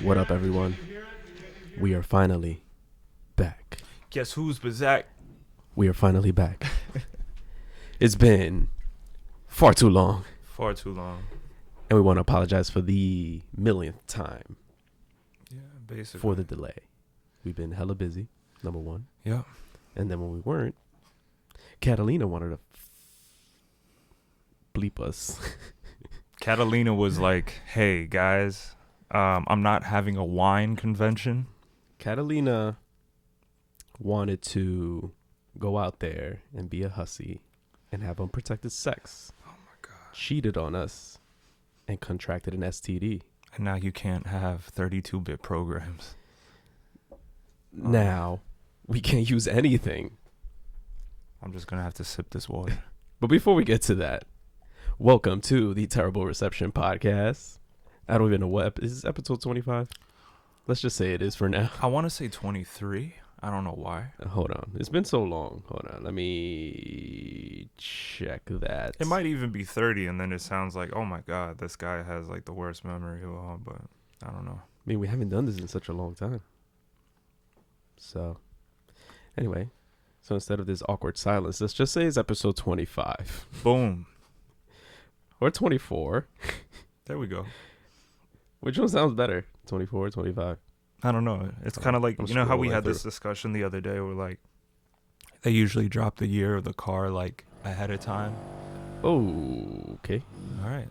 What up, everyone? We are finally back. Guess who's back? We are finally back. It's been far too long. Far too long. And we want to apologize for the millionth time. Yeah, basically. For the delay. We've been hella busy, number one. Yeah. And then when we weren't, Catalina wanted to bleep us. Catalina was like, hey, guys, I'm not having a wine convention. Catalina wanted to go out there and be a hussy and have unprotected sex. Oh, my God. Cheated on us and contracted an STD. And now you can't have 32-bit programs. Now, we can't use anything. I'm just going to have to sip this water. But before we get to that, welcome to the Terrible Reception Podcast. I don't even know what is this, episode 25? Let's just say it is for now. I want to say 23. I don't know why. Hold on. It's been so long. Hold on. Let me check that. It might even be 30, and then it sounds like, oh, my God, this guy has like the worst memory of all, but I don't know. I mean, we haven't done this in such a long time. So, anyway. So instead of this awkward silence, let's just say it's episode 25. Boom. Or 24. There we go. Which one sounds better? 24 or 25? I don't know. It's kind of like, you know how we had this discussion the other day where like they usually drop the year of the car like ahead of time. Oh, okay. All right.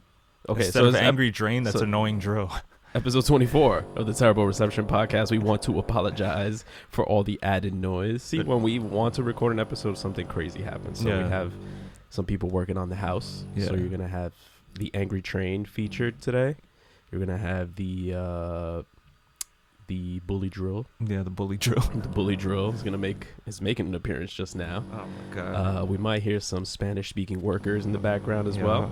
Okay, Instead of Angry Drain, that's Annoying Drill. Episode 24 of the Terrible Reception Podcast. We want to apologize for all the added noise. See, when we want to record an episode, something crazy happens. So we have some people working on the house. Yeah. So you're going to have the Angry Train featured today. You're going to have the Bully Drill. Yeah, the Bully Drill. The Bully Drill is making an appearance just now. Oh, my God. We might hear some Spanish-speaking workers in the background as well.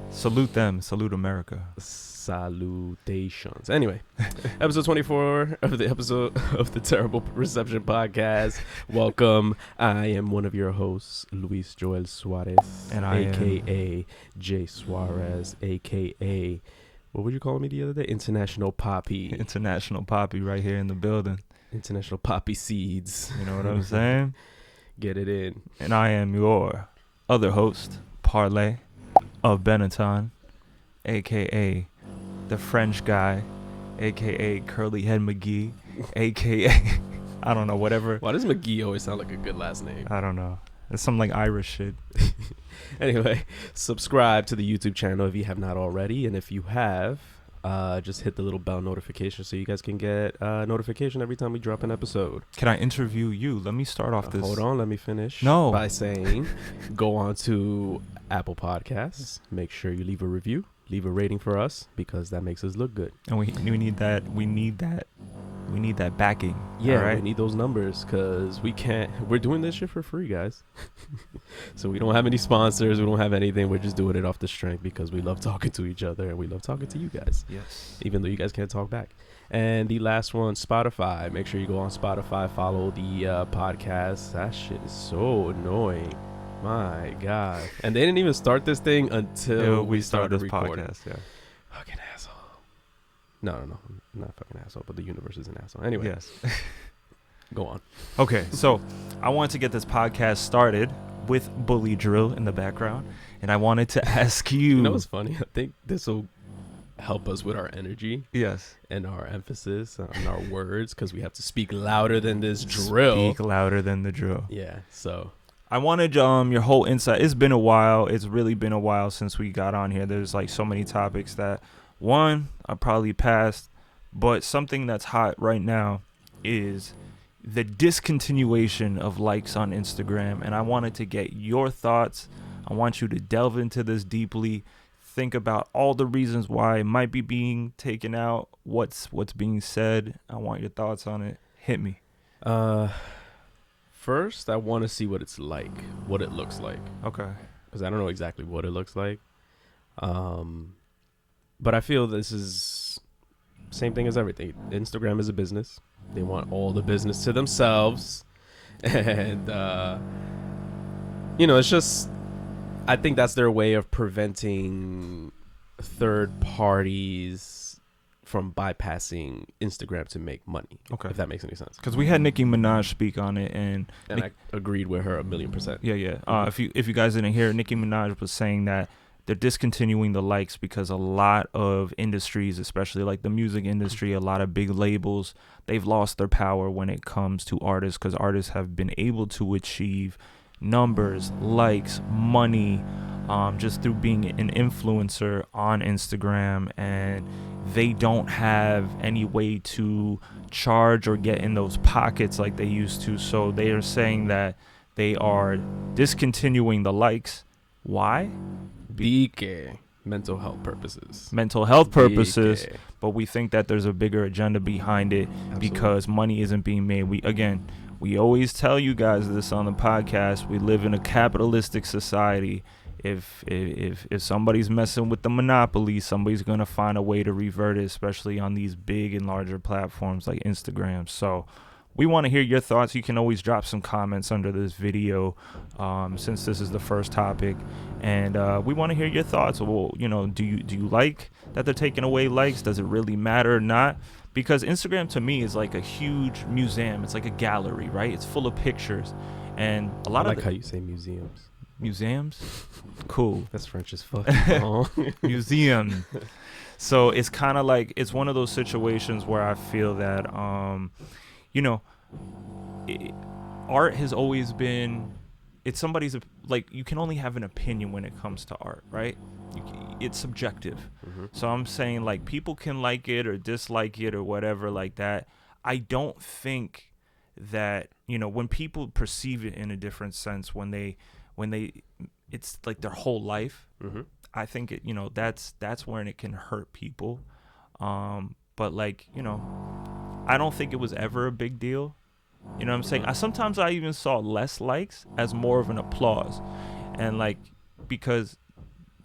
Salute them. Salute America. Salutations. Anyway, episode 24 of the Terrible Reception Podcast. Welcome. I am one of your hosts, Luis Joel Suarez, and I aka Jay Suarez, aka what were you calling me the other day? International Poppy. International Poppy right here in the building. International Poppy Seeds. You know what I'm saying? Get it in. And I am your other host, Parlay of Benetton, a.k.a. the French guy, a.k.a. Curly Head McGee, a.k.a. I don't know, whatever. Why does McGee always sound like a good last name? I don't know. It's some like Irish shit. Anyway, subscribe to the YouTube channel if you have not already. And if you have, just hit the little bell notification so you guys can get a notification every time we drop an episode. Can I interview you? Let me start off this. Hold on, let me finish. No. By saying, go on to Apple Podcasts. Make sure you leave a review. Leave a rating for us because that makes us look good. And we need that. We need that backing. Yeah, right? We need those numbers because we're doing this shit for free, guys. So we don't have any sponsors. We don't have anything. We're just doing it off the strength because we love talking to each other and we love talking to you guys. Yes. Even though you guys can't talk back. And the last one, Spotify. Make sure you go on Spotify, follow the podcast. That shit is so annoying. My God. And they didn't even start this thing until we started recording. Podcast, yeah. Fucking asshole. No. I'm not fucking asshole, but the universe is an asshole. Anyway. Yes. Go on. Okay, so I wanted to get this podcast started with Bully Drill in the background. And I wanted to ask you. You know what's funny? I think this will help us with our energy. Yes. And our emphasis on our words because we have to speak louder than this drill. Speak louder than the drill. Yeah, so. I wanted your whole insight. It's been a while. It's really been a while since we got on here. There's like so many topics that, one, I probably passed, but something that's hot right now is the discontinuation of likes on Instagram. And I wanted to get your thoughts. I want you to delve into this deeply. Think about all the reasons why it might be being taken out. What's being said. I want your thoughts on it. Hit me. First, I want to see what it's like, what it looks like. Okay. Because I don't know exactly what it looks like. But I feel this is same thing as everything. Instagram is a business. They want all the business to themselves. And, it's just, I think that's their way of preventing third parties from bypassing Instagram to make money. Okay. If that makes any sense. Because we had Nicki Minaj speak on it, and I agreed with her 1,000,000%. Yeah. If you guys didn't hear, Nicki Minaj was saying that they're discontinuing the likes because a lot of industries, especially like the music industry, a lot of big labels, they've lost their power when it comes to artists, because artists have been able to achieve numbers, likes, money, just through being an influencer on Instagram, and they don't have any way to charge or get in those pockets like they used to. So they are saying that they are discontinuing the likes. Why? BK. Mental health purposes. BK. But we think that there's a bigger agenda behind it. Absolutely. Because money isn't being made. We always tell you guys this on the podcast. We live in a capitalistic society. If somebody's messing with the monopoly, somebody's gonna find a way to revert it, especially on these big and larger platforms like Instagram. So we want to hear your thoughts. You can always drop some comments under this video, since this is the first topic, and we want to hear your thoughts. Well, do you like that they're taking away likes? Does it really matter or not? Because Instagram to me is like a huge museum. It's like a gallery, right? It's full of pictures, and a lot I of like how you say museums. Museums, cool. That's French as fuck. Museum. So it's kind of like, it's one of those situations where I feel that art has always been, it's somebody's, like, you can only have an opinion when it comes to art, right? It's subjective. Mm-hmm. So I'm saying, like, people can like it or dislike it or whatever like that. I don't think that, when people perceive it in a different sense, when they it's like their whole life. Mm-hmm. I think it, that's when it can hurt people. But like, I don't think it was ever a big deal. You know what I'm saying? Sometimes I even saw less likes as more of an applause. And like, because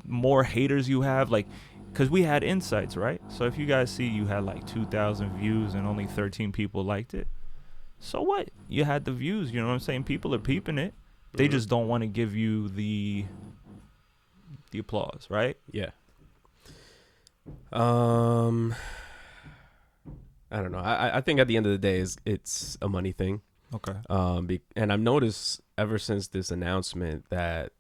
more haters you have, like, because we had insights, right? So if you guys see you had like 2,000 views and only 13 people liked it, so what? You had the views, you know what I'm saying? People are peeping it. They just don't want to give you the applause, right? Yeah. I don't know. I think at the end of the day, it's a money thing. Okay. And I've noticed ever since this announcement that,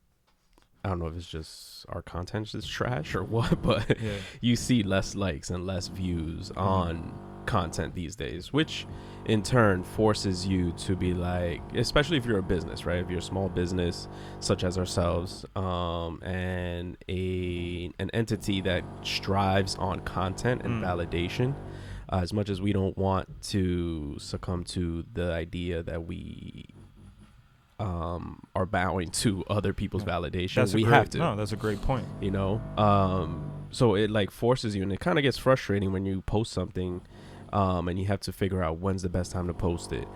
I don't know if it's just our content is trash or what, but Yeah. you see less likes and less views on content these days, which in turn forces you to be like, especially if you're a business, right? If you're a small business such as ourselves, and an entity that strives on content and validation, as much as we don't want to succumb to the idea that we are bowing to other people's validation, we have to. No, that's a great point. So it like forces you, and it kind of gets frustrating when you post something, and you have to figure out when's the best time to post it,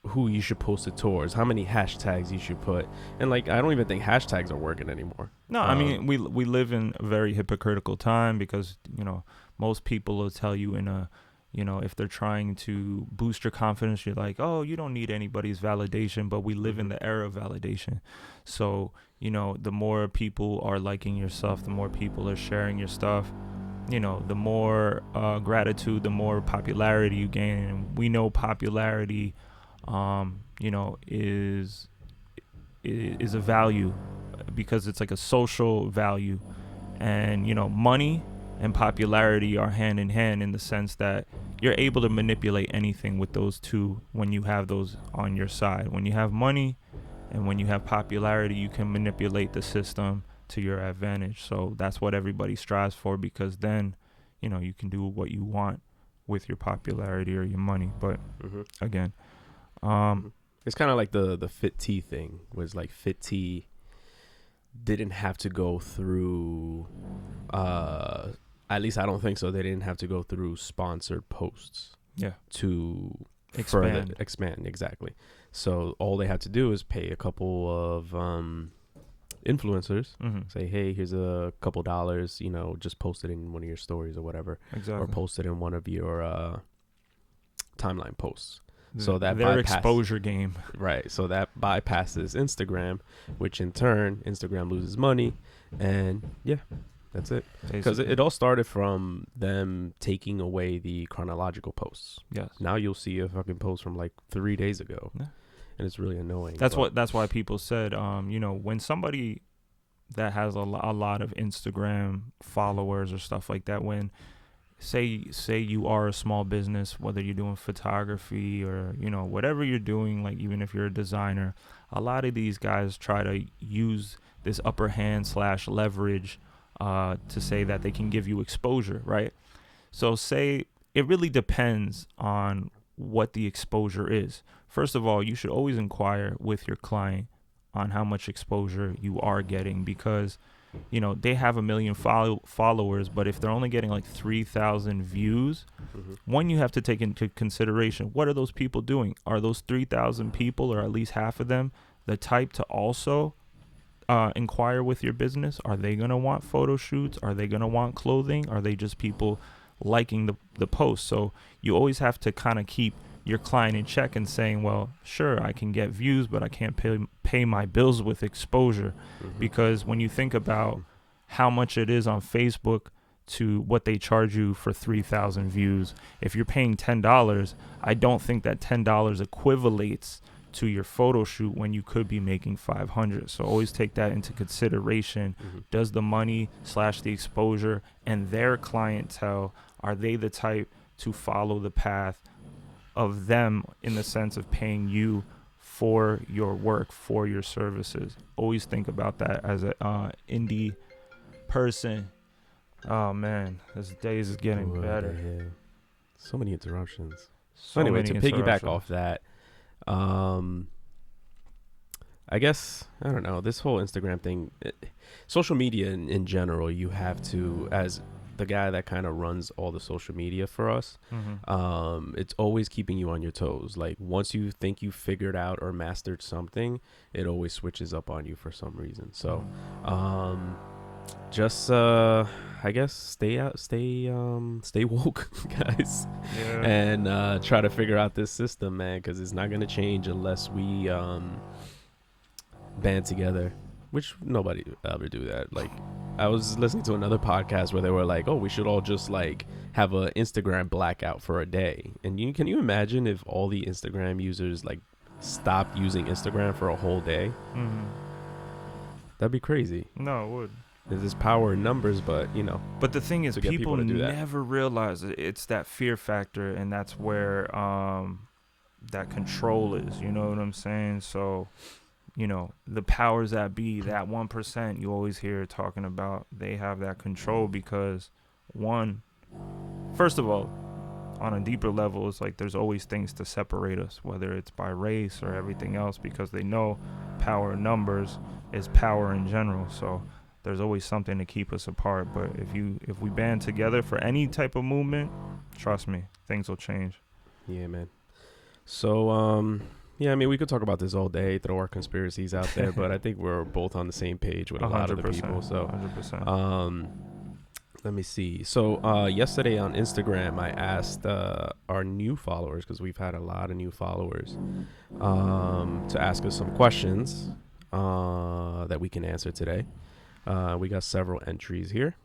who you should post it towards, how many hashtags you should put, and like I don't even think hashtags are working anymore. No, I mean we live in a very hypocritical time, because most people will tell you if they're trying to boost your confidence, you're like, oh, you don't need anybody's validation. But we live in the era of validation. So, the more people are liking your stuff, the more people are sharing your stuff, the more gratitude, the more popularity you gain. And we know popularity, is a value, because it's like a social value. And, money and popularity are hand in hand, in the sense that you're able to manipulate anything with those two when you have those on your side. When you have money and when you have popularity, you can manipulate the system to your advantage. So that's what everybody strives for, because then, you can do what you want with your popularity or your money. But again, it's kind of like the Fit Tea thing, was like Fit Tea didn't have to go through, at least I don't think so, they didn't have to go through sponsored posts to expand. Exactly. So all they had to do is pay a couple of influencers, say, hey, here's a couple dollars, just post it in one of your stories or whatever. Exactly. Or post it in one of your timeline posts. So that their exposure game. Right. So that bypasses Instagram, which in turn, Instagram loses money. And yeah, that's it. Because it all started from them taking away the chronological posts. Yes. Now you'll see a fucking post from like 3 days ago. Yeah. And it's really annoying. That's why people said, when somebody that has a lot of Instagram followers or stuff like that, when say you are a small business, whether you're doing photography or, whatever you're doing, like even if you're a designer, a lot of these guys try to use this upper hand / leverage to say that they can give you exposure, right? So say it really depends on what the exposure is. First of all, you should always inquire with your client on how much exposure you are getting, because they have 1 million followers, but if they're only getting like 3,000 views, one, you have to take into consideration, what are those people doing? Are those 3,000 people, or at least half of them, the type to also inquire with your business? Are they going to want photo shoots? Are they going to want clothing? Are they just people liking the post? So you always have to kind of keep your client in check and saying, well, sure, I can get views, but I can't pay my bills with exposure. Because when you think about how much it is on Facebook to what they charge you for 3,000 views, if you're paying $10, I don't think that $10 equivalates to your photo shoot when you could be making 500. So always take that into consideration. Does the money / the exposure and their clientele, are they the type to follow the path of them in the sense of paying you for your work, for your services? Always think about that as a indie person. Oh man, this days is getting better. So many interruptions. So anyway, to piggyback off that, I guess, I don't know, this whole Instagram thing, social media in general, you have to, as the guy that kind of runs all the social media for us, it's always keeping you on your toes. Like once you think you figured out or mastered something, it always switches up on you for some reason. So just I guess stay woke, guys. And try to figure out this system, man, because it's not gonna change unless we band together, which nobody ever do that. Like I was listening to another podcast where they were like, oh, we should all just like have a Instagram blackout for a day. And can you imagine if all the Instagram users like stopped using Instagram for a whole day? That'd be crazy. No, it would. There's power in numbers, but But the thing is, people never realize it's that fear factor, and that's where that control is. You know what I'm saying? So, the powers that be, that 1% you always hear talking about, they have that control because, first of all, on a deeper level, it's like there's always things to separate us, whether it's by race or everything else, because they know power in numbers is power in general. So there's always something to keep us apart. But if we band together for any type of movement, trust me, things will change. Yeah, man. So, yeah, I mean, we could talk about this all day, throw our conspiracies out there, but I think we're both on the same page with a lot of the people. So, 100%. Let me see. So, yesterday on Instagram, I asked our new followers, because we've had a lot of new followers, to ask us some questions that we can answer today. We got several entries here.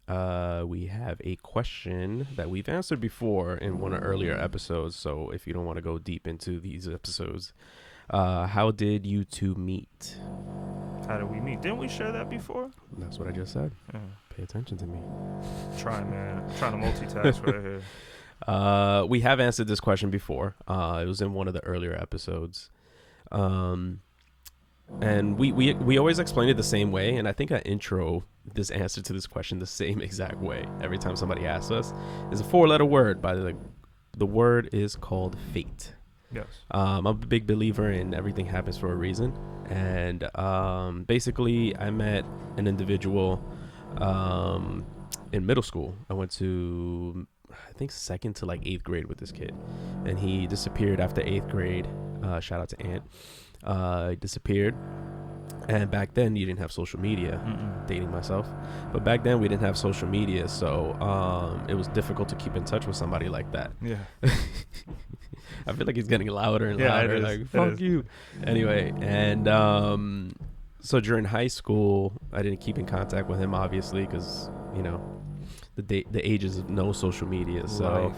We have a question that we've answered before in one of earlier episodes. So if you don't want to go deep into these episodes, how did you two meet? How did we meet? Didn't we share that before? That's what I just said. Yeah. Pay attention to me. Trying, man. I'm trying to multitask right here. We have answered this question before. It was in one of the earlier episodes. And we always explain it the same way, and I think I intro this answer to this question the same exact way every time somebody asks us. It's a 4-letter word. The word is called fate. Yes. I'm a big believer in everything happens for a reason, and basically I met an individual in middle school. I went to, I think, 2nd to like 8th grade with this kid, and he disappeared after 8th grade. Shout out to Ant. He disappeared, and back then you didn't have social media. Dating myself, but back then we didn't have social media, so it was difficult to keep in touch with somebody like that. I feel like he's getting louder and Yeah, louder. it is. Like, It fuck is. you. Anyway, and so during high school, I didn't keep in contact with him, obviously, because, you know, the ages of no social media. So Life.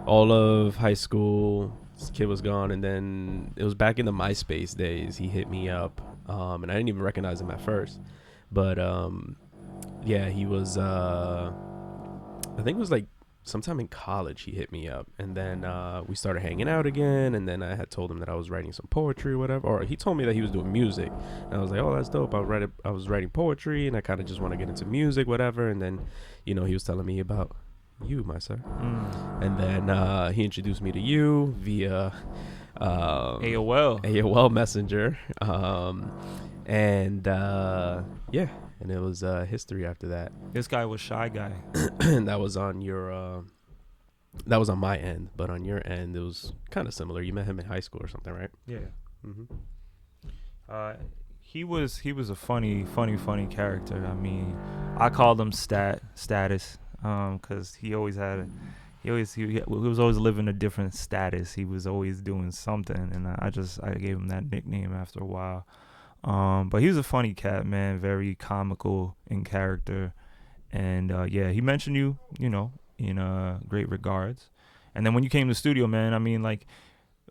all of high school, this kid was gone, and then it was back in the MySpace days. He hit me up, and I didn't even recognize him at first. But, yeah, he was, I think it was like sometime in college he hit me up, and then we started hanging out again, and then I had told him that I was writing some poetry or whatever, or he told me that he was doing music, and I was like, oh, that's dope. I was writing poetry, and I kind of just want to get into music, whatever. And then, you know, he was telling me about you, my sir. And then he introduced me to you via AOL Messenger, and yeah, and it was history after that. This guy was Shy Guy. And that was on your that was on my end, but on your end it was kind of similar. You met him in high school or something, right? Yeah. Mm-hmm. He was a funny character. I mean, I called him status because he was always living a different status. He was always doing something, and I gave him that nickname after a while. But he was a funny cat, man, very comical in character. And yeah, he mentioned you know, in great regards. And then when you came to the studio, man, I mean, like,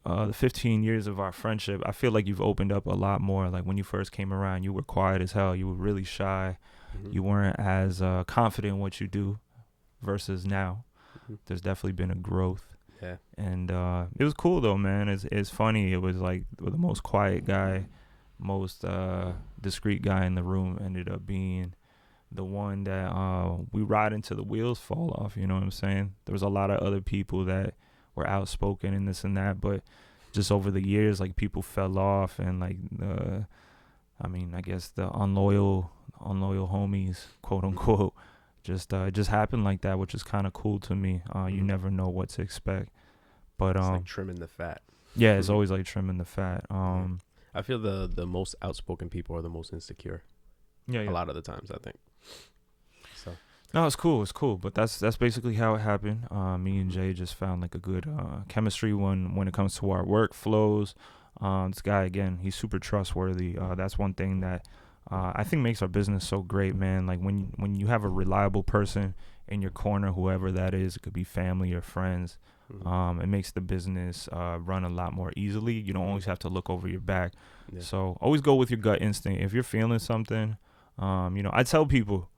the 15 years of our friendship, I feel like you've opened up a lot more. Like, when you first came around, you were quiet as hell. You were really shy. Mm-hmm. You weren't as confident in what you do versus now. Mm-hmm. There's definitely been a growth. Yeah. And it was cool, though, man. It's funny. It was like the most quiet guy, most discreet guy in the room ended up being the one that we ride until the wheels fall off. You know what I'm saying? There was a lot of other people that were outspoken and this and that, but just over the years, like, people fell off, and like I guess the unloyal homies, quote unquote, just happened like that, which is kind of cool to me. You never know what to expect, but it's like trimming the fat. Yeah, it's always like trimming the fat. I feel the most outspoken people are the most insecure. Yeah. A lot of the times, I think. So no, it's cool. But that's basically how it happened. Me and Jay just found like a good chemistry when it comes to our workflows. This guy, again, he's super trustworthy. That's one thing that I think makes our business so great, man. Like, when you have a reliable person in your corner, whoever that is, it could be family or friends. It makes the business run a lot more easily. You don't always have to look over your back. Yeah. So always go with your gut instinct. If you're feeling something, you know, I tell people,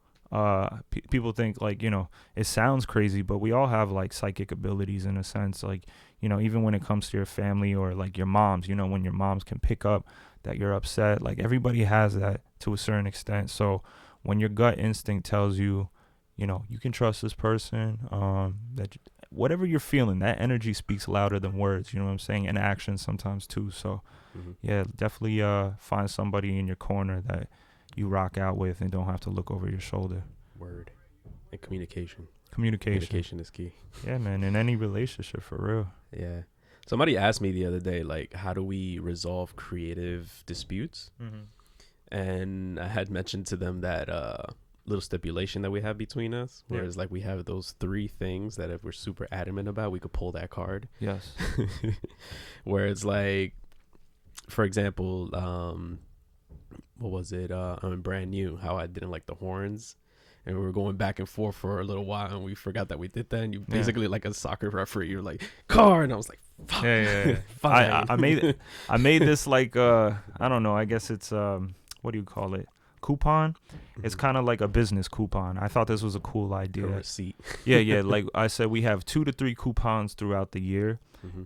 people think, like, you know, it sounds crazy, but we all have like psychic abilities in a sense. Like, you know, even when it comes to your family or like your moms, you know, when your moms can pick up that you're upset, like, everybody has that to a certain extent. So when your gut instinct tells you, you know, you can trust this person, that whatever you're feeling, that energy speaks louder than words, you know what I'm saying? And action sometimes too. So yeah, definitely find somebody in your corner that you rock out with and don't have to look over your shoulder. Word. And communication is key. Yeah, man, in any relationship, for real. Yeah. Somebody asked me the other day, like, how do we resolve creative disputes? And I had mentioned to them that little stipulation that we have between us, whereas like we have those 3 things that if we're super adamant about, we could pull that card. Yes. Where it's like, for example, what was it? I'm brand new. How I didn't like the horns, and we were going back and forth for a little while, and we forgot that we did that. And you basically, like a soccer referee, you're like, card, and I was like, fuck. Yeah. I made this like I don't know. I guess it's what do you call it? Coupon. It's kind of like a business coupon. I thought this was a cool idea. A receipt. Yeah. Like I said, we have 2 to 3 coupons throughout the year,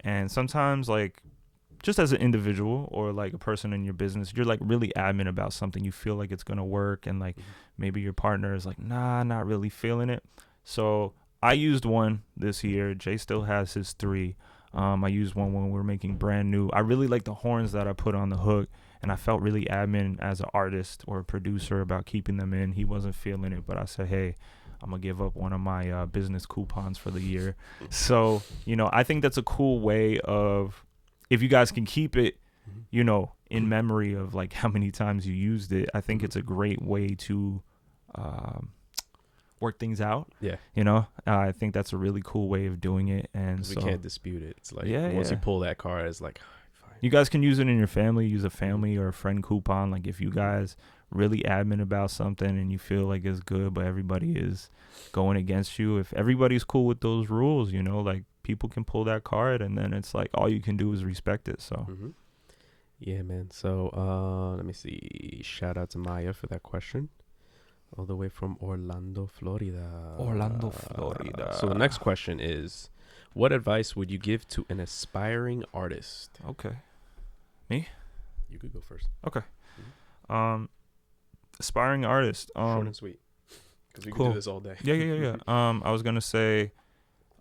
and sometimes, like, just as an individual or like a person in your business, you're like really adamant about something. You feel like it's gonna work, and like maybe your partner is like, nah, not really feeling it. So I used one this year. Jay still has his 3. I used one when we were making brand new. I really like the horns that I put on the hook, and I felt really adamant as an artist or a producer about keeping them in. He wasn't feeling it, but I said, hey, I'm going to give up one of my business coupons for the year. So, you know, I think that's a cool way of, if you guys can keep it, you know, in memory of like how many times you used it, I think it's a great way to work things out. Yeah. You know, I think that's a really cool way of doing it. And we so can't dispute it. It's like Yeah, once yeah. you pull that card, it's like, fine. you guys can use it in your family. Use a family or a friend coupon. Like if you guys really adamant about something and you feel like it's good, but everybody is going against you. If everybody's cool with those rules, you know, like people can pull that card, and then it's like all you can do is respect it. So yeah, man. So let me see. Shout out to Maya for that question, all the way from Orlando, Florida. So the next question is, what advice would you give to an aspiring artist? Okay. Me? You could go first. Okay. Aspiring artist. Short and sweet, because we cool. can do this all day. Yeah. I was gonna say,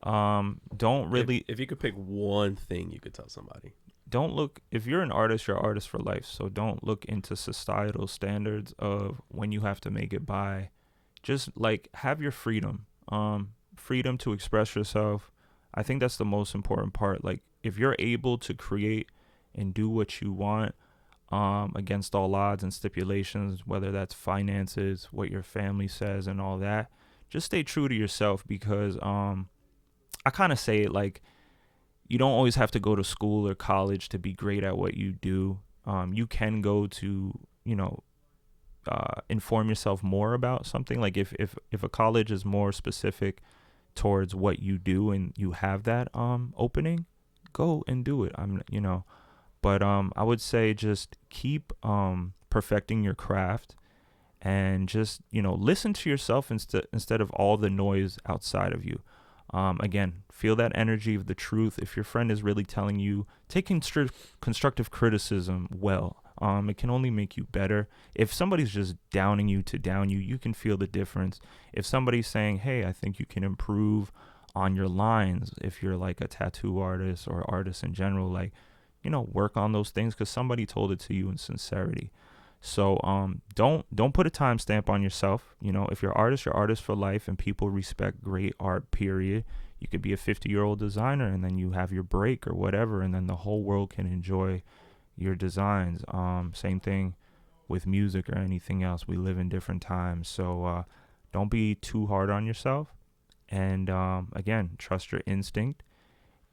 don't really. If you could pick one thing you could tell somebody, don't look. If you're an artist, you're an artist for life. So don't look into societal standards of when you have to make it by. Just like have your freedom. Freedom to express yourself. I think that's the most important part. Like if you're able to create and do what you want, against all odds and stipulations, whether that's finances, what your family says and all that, just stay true to yourself, because I kind of say it like you don't always have to go to school or college to be great at what you do. You can go to, inform yourself more about something. Like if a college is more specific towards what you do and you have that opening, go and do it. But I would say just keep perfecting your craft, and just, listen to yourself instead of all the noise outside of you. Again, feel that energy of the truth. If your friend is really telling you, take constructive criticism well. It can only make you better. If somebody's just downing you to down you, you can feel the difference. If somebody's saying, hey, I think you can improve on your lines, if you're like a tattoo artist or artist in general, like, work on those things because somebody told it to you in sincerity. So don't put a timestamp on yourself. If you're artist for life, and people respect great art, period. You could be a 50-year-old designer, and then you have your break or whatever, and then the whole world can enjoy your designs. Same thing with music or anything else. We live in different times. So don't be too hard on yourself. And again, trust your instinct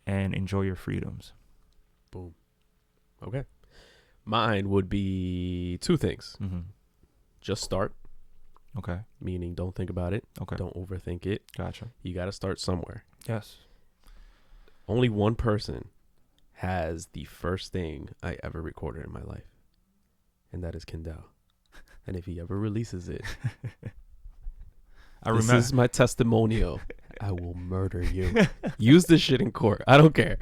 and enjoy your freedoms. Boom. Okay. Mine would be two things. Just start. Okay. Meaning don't think about it. Okay. Don't overthink it. Gotcha. You got to start somewhere. Yes. Only one person has the first thing I ever recorded in my life, and that is Kendall. And if he ever releases it, this is my testimonial. I will murder you. Use this shit in court. I don't care.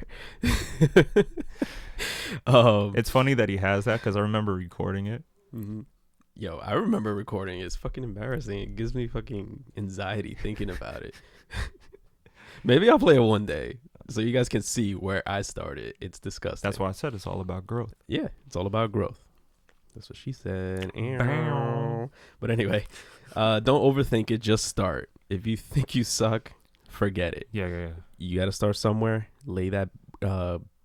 It's funny that he has that, because I remember recording it. Yo, I remember recording it. It's fucking embarrassing. It gives me fucking anxiety thinking about it. Maybe I'll play it one day so you guys can see where I started. It's disgusting. That's why I said it's all about growth. Yeah, it's all about growth. That's what she said. But anyway, don't overthink it. Just start. If you think you suck, forget it. Yeah. You got to start somewhere. Lay that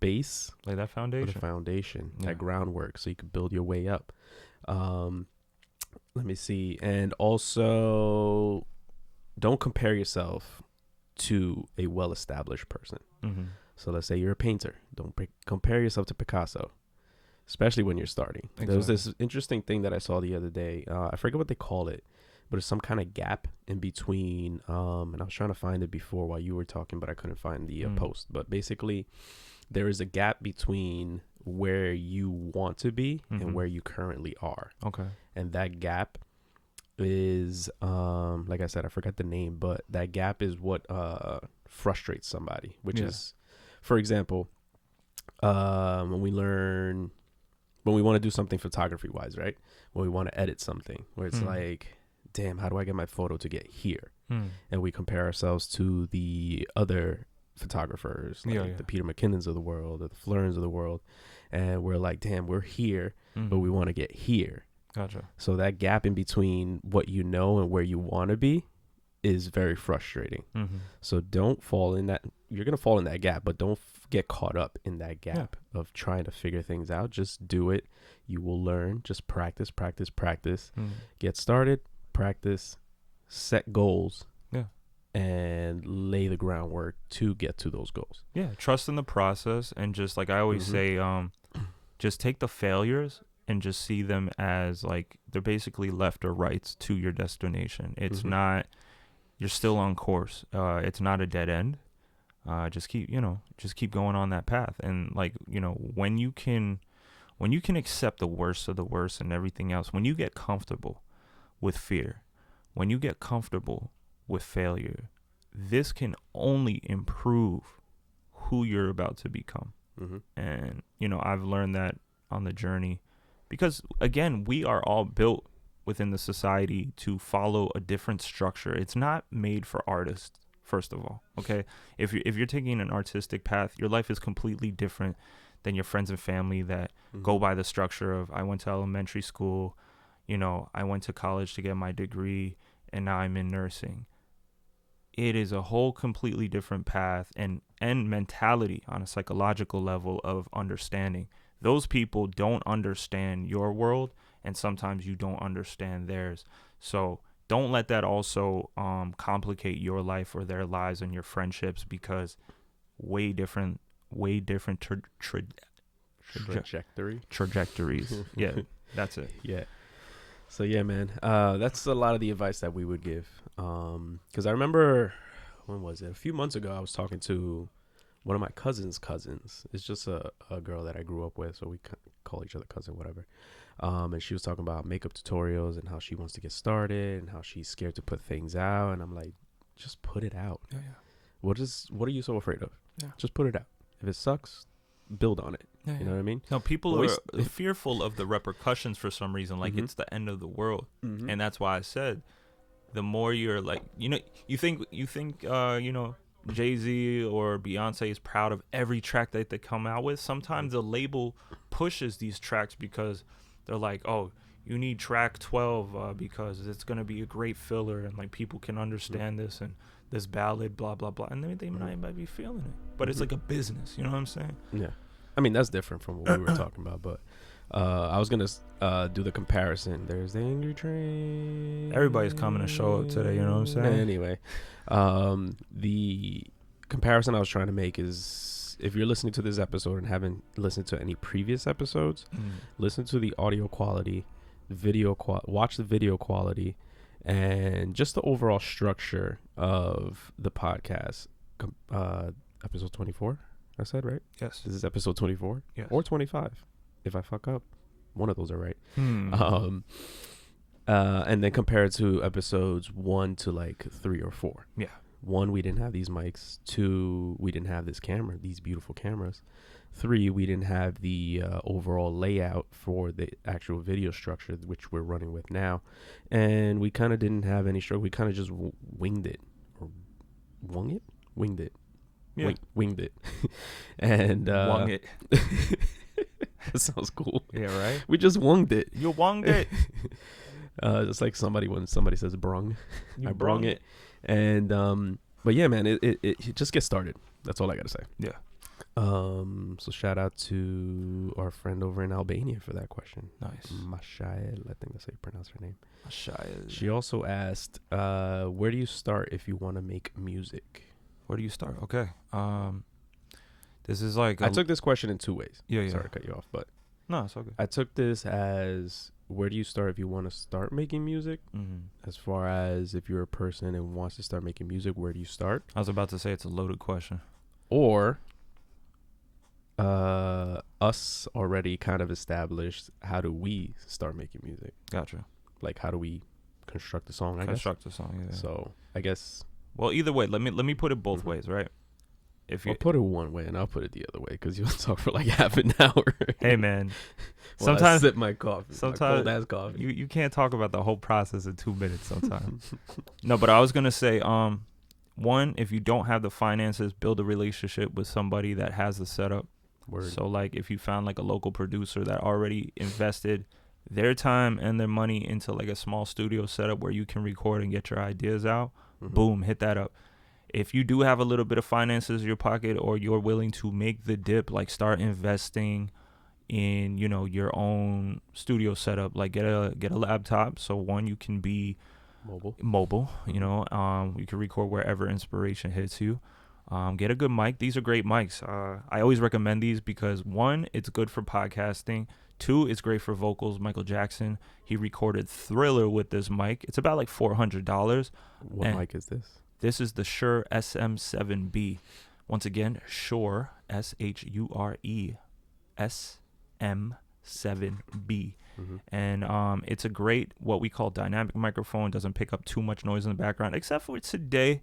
base. Lay that foundation. That groundwork, so you can build your way up. Let me see. And also, don't compare yourself to a well-established person. So let's say you're a painter. Don't compare yourself to Picasso, especially when you're starting. Exactly. There was this interesting thing that I saw the other day. I forget what they call it, but it's some kind of gap in between. And I was trying to find it before while you were talking, but I couldn't find the post. But basically, there is a gap between where you want to be and where you currently are. Okay. And that gap is, like I said, I forgot the name, but that gap is what frustrates somebody, which is, for example, when we want to do something photography wise, right? When we want to edit something where it's like, damn, how do I get my photo to get here? And we compare ourselves to the other photographers, like the Peter McKinnons of the world or the Fleurns of the world. And we're like, damn, we're here, but we want to get here. Gotcha. So that gap in between what you know and where you want to be is very frustrating. So don't fall in that. You're going to fall in that gap, but don't get caught up in that gap of trying to figure things out. Just do it. You will learn. Just practice. Get started, practice, set goals, and lay the groundwork to get to those goals. Yeah, trust in the process, and just like I always say, just take the failures and just see them as like they're basically left or rights to your destination. It's not, you're still on course. It's not a dead end. Just keep going on that path. And like, when you can accept the worst of the worst and everything else, when you get comfortable with fear, when you get comfortable with failure, this can only improve who you're about to become. And, I've learned that on the journey, because again, we are all built within the society to follow a different structure. It's not made for artists, first of all. Okay. If you're taking an artistic path, your life is completely different than your friends and family that go by the structure of, I went to elementary school, I went to college to get my degree, and now I'm in nursing. It is a whole completely different path and mentality on a psychological level of understanding. Those people don't understand your world, and sometimes you don't understand theirs. So don't let that also complicate your life or their lives and your friendships, because way different trajectories. Yeah, that's it. Yeah. So yeah, man, that's a lot of the advice that we would give. Because I remember, when was it? A few months ago, I was talking to one of my cousins. It's just a girl that I grew up with, so we call each other cousin, whatever. And she was talking about makeup tutorials and how she wants to get started and how she's scared to put things out. And I'm like, just put it out. Yeah. What are you so afraid of? Yeah. Just put it out. If it sucks, build on it. Yeah, you know what I mean? No, people are fearful of the repuctions for some reason. Like it's the end of the world, and that's why I said, the more you're like, you think Jay-Z or Beyonce is proud of every track that they come out with. Sometimes the label pushes these tracks because they're like, oh, you need track 12 because it's gonna be a great filler and like people can understand this and this ballad, blah blah blah, and they might be feeling it, but it's like a business. You know what I'm saying? Yeah. I mean, that's different from what we were talking about, but I was going to do the comparison. There's the Angry Train. Everybody's coming to show up today, you know what I'm saying? Anyway, the comparison I was trying to make is, if you're listening to this episode and haven't listened to any previous episodes, listen to the audio quality, watch the video quality, and just the overall structure of the podcast. Episode 24. I said, right? Yes. This is episode 24? Yes. Or 25. If I fuck up, one of those are right. And then compare it to episodes 1 to like 3 or 4. Yeah. 1, we didn't have these mics. 2, we didn't have this camera, these beautiful cameras. 3, we didn't have the overall layout for the actual video structure, which we're running with now. And we kind of didn't have any struggle. We kind of just winged it. Or winged it. Yeah. Winged it. And wung it. That sounds cool. Yeah, right? We just wunged it. You wunged it. Just like when somebody says brung. I brung it. And but yeah, man, it just get started. That's all I gotta say. Yeah. So shout out to our friend over in Albania for that question. Nice. Mashael, I think that's how you pronounce her name. Mashael. She also asked, where do you start if you want to make music? Where do you start? Okay. This is like I took this question in 2 ways. Yeah. Sorry to cut you off, but no, it's okay. I took this as, where do you start if you want to start making music? As far as if you're a person and wants to start making music, where do you start? I was about to say it's a loaded question. Or us already kind of established, how do we start making music? Gotcha. Like, how do we construct a song? Construct a song. Yeah. So I guess. Well, either way, let me put it both ways, right? If you put it one way and I'll put it the other way, because you'll talk for like half an hour. Hey man, sometimes I sip my coffee. Sometimes my cold ass coffee. You can't talk about the whole process in 2 minutes sometimes. No, but I was gonna say, one, if you don't have the finances, build a relationship with somebody that has the setup. Word. So like if you found like a local producer that already invested their time and their money into like a small studio setup where you can record and get your ideas out, boom, hit that up. If you do have a little bit of finances in your pocket, or you're willing to make the dip, like start investing in, your own studio setup, like get a laptop. So one, you can be mobile. You know, you can record wherever inspiration hits you. Get a good mic. These are great mics. I always recommend these because, one, it's good for podcasting. Two, it's great for vocals. Michael Jackson, he recorded Thriller with this mic. It's about like $400. What mic is this? This is the Shure SM7B. Once again, Shure, SHURE, SM7B. And it's a great, what we call dynamic microphone. Doesn't pick up too much noise in the background, except for today.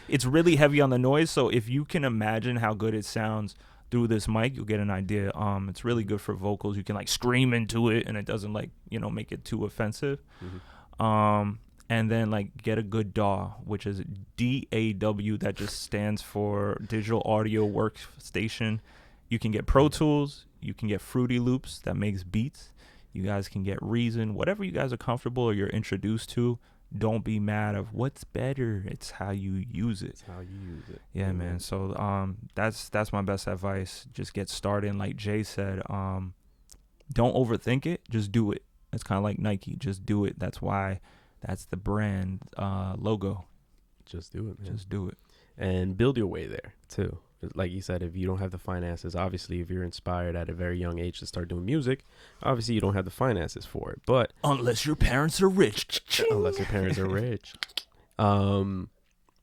It's really heavy on the noise. So if you can imagine how good it sounds through this mic, you'll get an idea. It's really good for vocals. You can like scream into it, and it doesn't like make it too offensive. And then like get a good DAW, which is DAW. That just stands for Digital Audio Workstation. You can get Pro Tools. You can get Fruity Loops that makes beats. You guys can get Reason. Whatever you guys are comfortable or you're introduced to, don't be mad of what's better. It's how you use it. It's how you use it. Yeah, man. So that's my best advice. Just get started. Like Jay said, don't overthink it. Just do it. It's kind of like Nike. Just do it. That's the brand logo. Just do it, man. Just do it. And build your way there too. Like you said, if you don't have the finances, obviously, if you're inspired at a very young age to start doing music, obviously you don't have the finances for it. But unless your parents are rich. Unless your parents are rich.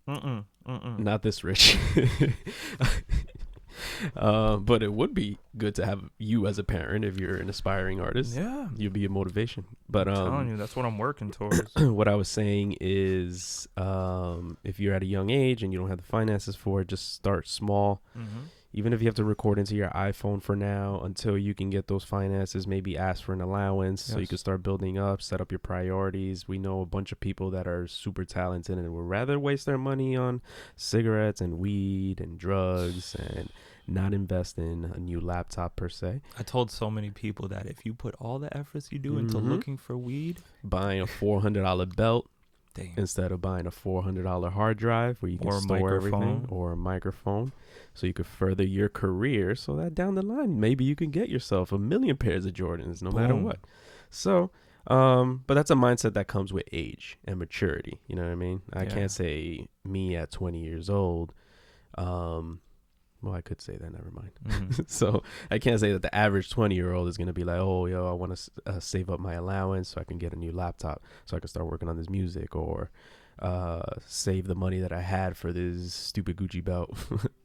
Not this rich. But it would be good to have you as a parent if you're an aspiring artist. Yeah, you'd be a motivation. But I'm telling you, that's what I'm working towards. What I was saying is, if you're at a young age and you don't have the finances for it, just start small. Even if you have to record into your iPhone for now until you can get those finances, maybe ask for an allowance so you can start building up, set up your priorities. We know a bunch of people that are super talented and would rather waste their money on cigarettes and weed and drugs and not invest in a new laptop per se. I told so many people that if you put all the efforts you do into looking for weed, buying a $400 belt, damn, instead of buying a $400 hard drive where you can store everything, or a microphone, so you could further your career, so that down the line maybe you can get yourself 1 million pairs of Jordans no matter what. So but that's a mindset that comes with age and maturity, you know what I mean? I can't say me at 20 years old, well, I could say that, never mind. So I can't say that the average 20-year-old is going to be like, oh, yo, I want to save up my allowance so I can get a new laptop so I can start working on this music, or save the money that I had for this stupid Gucci belt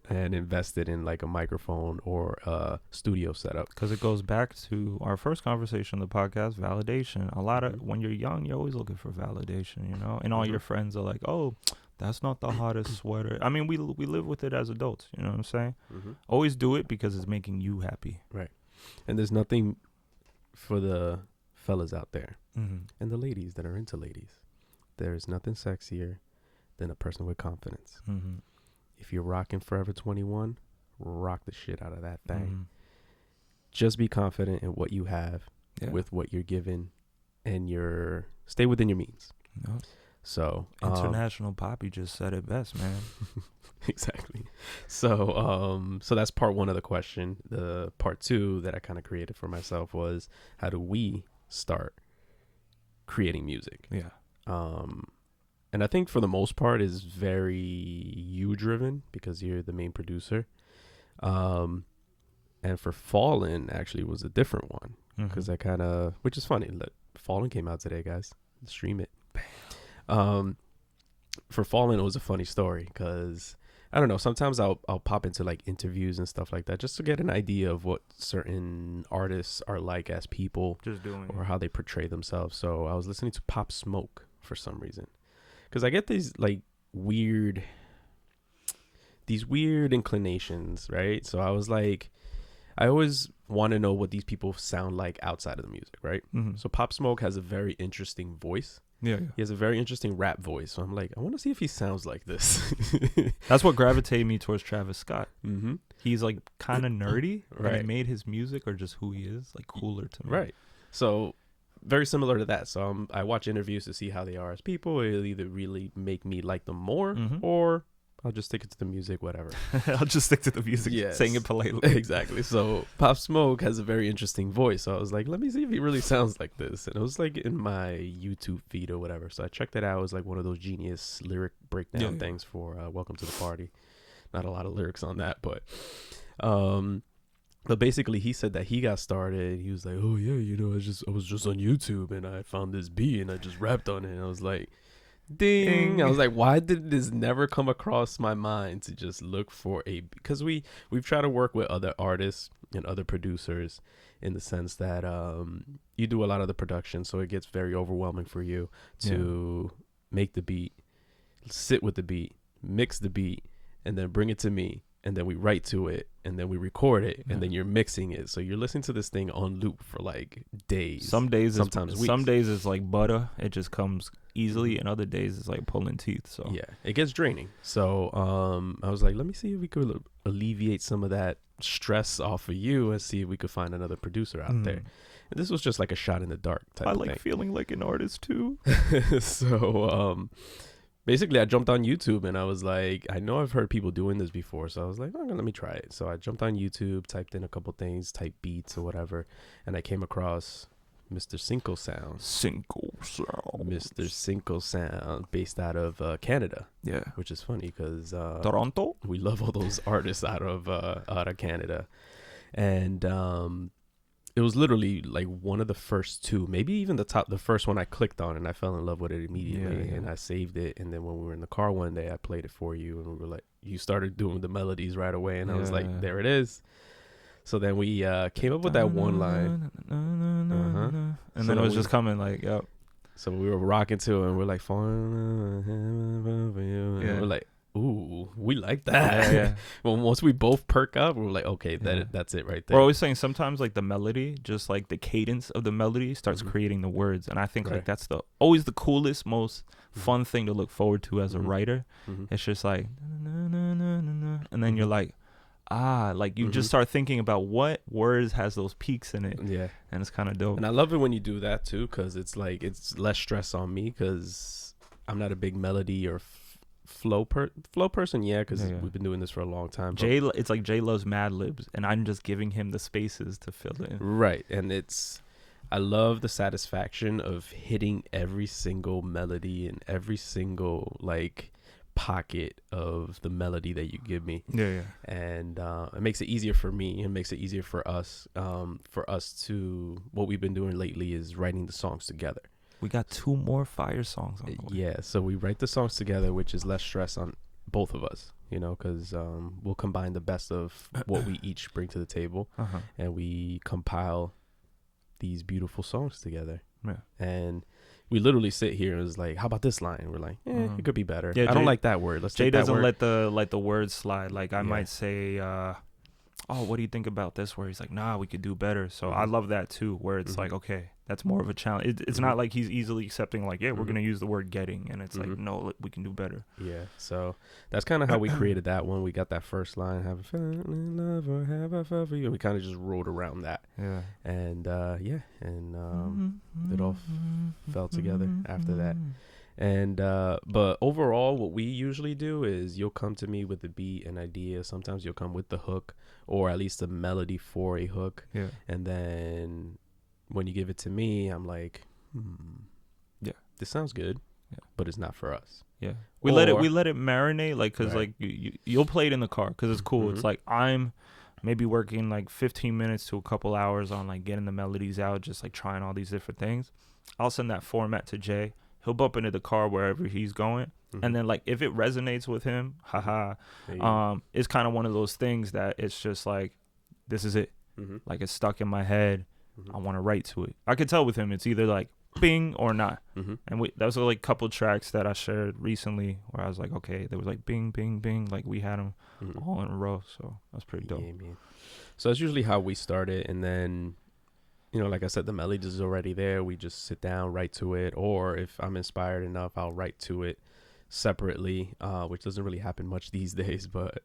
and invest it in like a microphone or a studio setup. Because it goes back to our first conversation on the podcast, validation. A lot of, when you're young, you're always looking for validation, and all your friends are like, oh, that's not the hottest sweater. I mean, we live with it as adults, you know what I'm saying? Always do it because it's making you happy. Right. And there's nothing for the fellas out there and the ladies that are into ladies. There is nothing sexier than a person with confidence. If you're rocking Forever 21, rock the shit out of that thing. Just be confident in what you have with what you're given, and stay within your means. So International Poppy just said it best, man. Exactly. So that's part one of the question. The part two that I kind of created for myself was, how do we start creating music? And I think for the most part is very you driven because you're the main producer. And for Fallen actually was a different one because I kind of, which is funny. Fallen came out today, guys. Stream it. For Fallen, it was a funny story because I don't know, sometimes I'll pop into like interviews and stuff like that just to get an idea of what certain artists are like as people, or how they portray themselves. So I was listening to Pop Smoke for some reason because I get these like weird inclinations, right? So I was like, I always want to know what these people sound like outside of the music, right? So Pop Smoke has a very interesting voice. He has a very interesting rap voice. So I'm like, I want to see if he sounds like this. That's what gravitated me towards Travis Scott. He's like kind of nerdy, right? And it made his music, or just who he is, like cooler to me. Right. So very similar to that. So I watch interviews to see how they are as people. It'll either really make me like them more, or I'll just stick it to the music, whatever. I'll just stick to the music, Yes. saying it politely. Exactly. So Pop Smoke has a very interesting voice. So I was like, let me see if he really sounds like this. And it was like in my YouTube feed or whatever. So I checked it out. It was like one of those genius lyric breakdown things for Welcome to the Party. Not a lot of lyrics on that, but basically he said that he got started. He was like, oh yeah, I was just on YouTube and I found this beat and I just rapped on it. And I was like, ding. I was like, why did this never come across my mind to just look for because we've tried to work with other artists and other producers in the sense that you do a lot of the production, so it gets very overwhelming for you to make the beat, sit with the beat, mix the beat, and then bring it to me, and then we write to it, and then we record it, and then you're mixing it. So you're listening to this thing on loop for like days. Sometimes weeks. Some days it's like butter. It just comes easily, and other days it's like pulling teeth. So yeah, it gets draining. So I was like, let me see if we could alleviate some of that stress off of you and see if we could find another producer out there. And this was just like a shot in the dark type of thing. I like feeling like an artist too. So basically I jumped on YouTube and I was like, I know I've heard people doing this before, so I was like, oh, let me try it. So I jumped on YouTube, typed in a couple things, typed beats or whatever, and I came across Mr. Cinco Sound. Mr. Cinco Sound, based out of Canada. Yeah. Which is funny because Toronto? We love all those artists out of Canada. And it was literally like one of the first two, maybe even the first one I clicked on, and I fell in love with it immediately. And I saved it, and then when we were in the car one day I played it for you, and we were like, you started doing the melodies right away, and I was like, there it is. So then we came up with that one line, and then it was just coming like, yep. So we were rocking to it, and we're like, and we're like, ooh, we like that. Yeah. Well, once we both perk up, we're like, okay, that's it right there. We're always saying sometimes like the melody, just like the cadence of the melody starts creating the words. And I think like that's always the coolest, most fun thing to look forward to as a writer. It's just like, and then you're like, like you just start thinking about what words has those peaks in it. Yeah. And it's kind of dope. And I love it when you do that too, because it's like, it's less stress on me because I'm not a big melody or flow person, because we've been doing this for a long time. It's like Jay loves Mad Libs, and I'm just giving him the spaces to fill in. Right, and I love the satisfaction of hitting every single melody and every single like pocket of the melody that you give me. And it makes it easier for me. It makes it easier for us. To what we've been doing lately is writing the songs together. We got 2 more fire songs on the way. Yeah, so we write the songs together, which is less stress on both of us, because we'll combine the best of what we each bring to the table, and we compile these beautiful songs together. Yeah. And we literally sit here and it's like, how about this line? And we're like, it could be better. Yeah, I don't like that word. Jay doesn't let the words slide. Like I might say, what do you think about this? Where he's like, nah, we could do better. So I love that too, where it's like, okay, that's more of a challenge. It's not like he's easily accepting like, we're going to use the word getting. And it's like, no, we can do better. Yeah. So that's kind of how we created that one. We got that first line, have I fallen in love or have I fell for you? And we kind of just rode around that. Yeah. And it all fell together after that. And but overall what we usually do is you'll come to me with the beat and idea. Sometimes you'll come with the hook or at least a melody for a hook. Yeah. And then when you give it to me, I'm like, this sounds good, but it's not for us. Yeah. We let it marinate, like, cause like you'll play it in the car cause it's cool. It's like I'm maybe working like 15 minutes to a couple hours on like getting the melodies out, just like trying all these different things. I'll send that format to Jay. He'll bump into the car wherever he's going. And then like if it resonates with him, it's kind of one of those things that it's just like, this is it. Like it's stuck in my head. I want to write to it. I could tell with him it's either like bing or not. And those are like couple tracks that I shared recently where I was like, okay, there was like bing, bing, bing. Like we had them all in a row. So that's pretty dope. Man. So that's usually how we start it. And then, like I said, the melody is already there. We just sit down, write to it. Or if I'm inspired enough, I'll write to it separately, which doesn't really happen much these days. But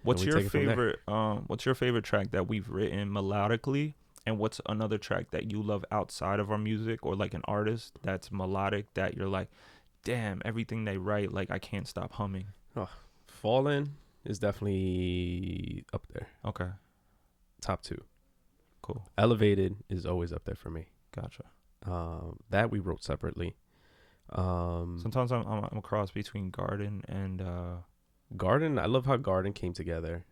what's your favorite track that we've written melodically, and what's another track that you love outside of our music, or like an artist that's melodic that you're like, damn, everything they write, like I can't stop humming. Oh, Fallen is definitely up there. Okay. Top 2. Cool. Elevated is always up there for me. Gotcha. That we wrote separately. Sometimes I'm a cross between Garden and Garden. I love how Garden came together.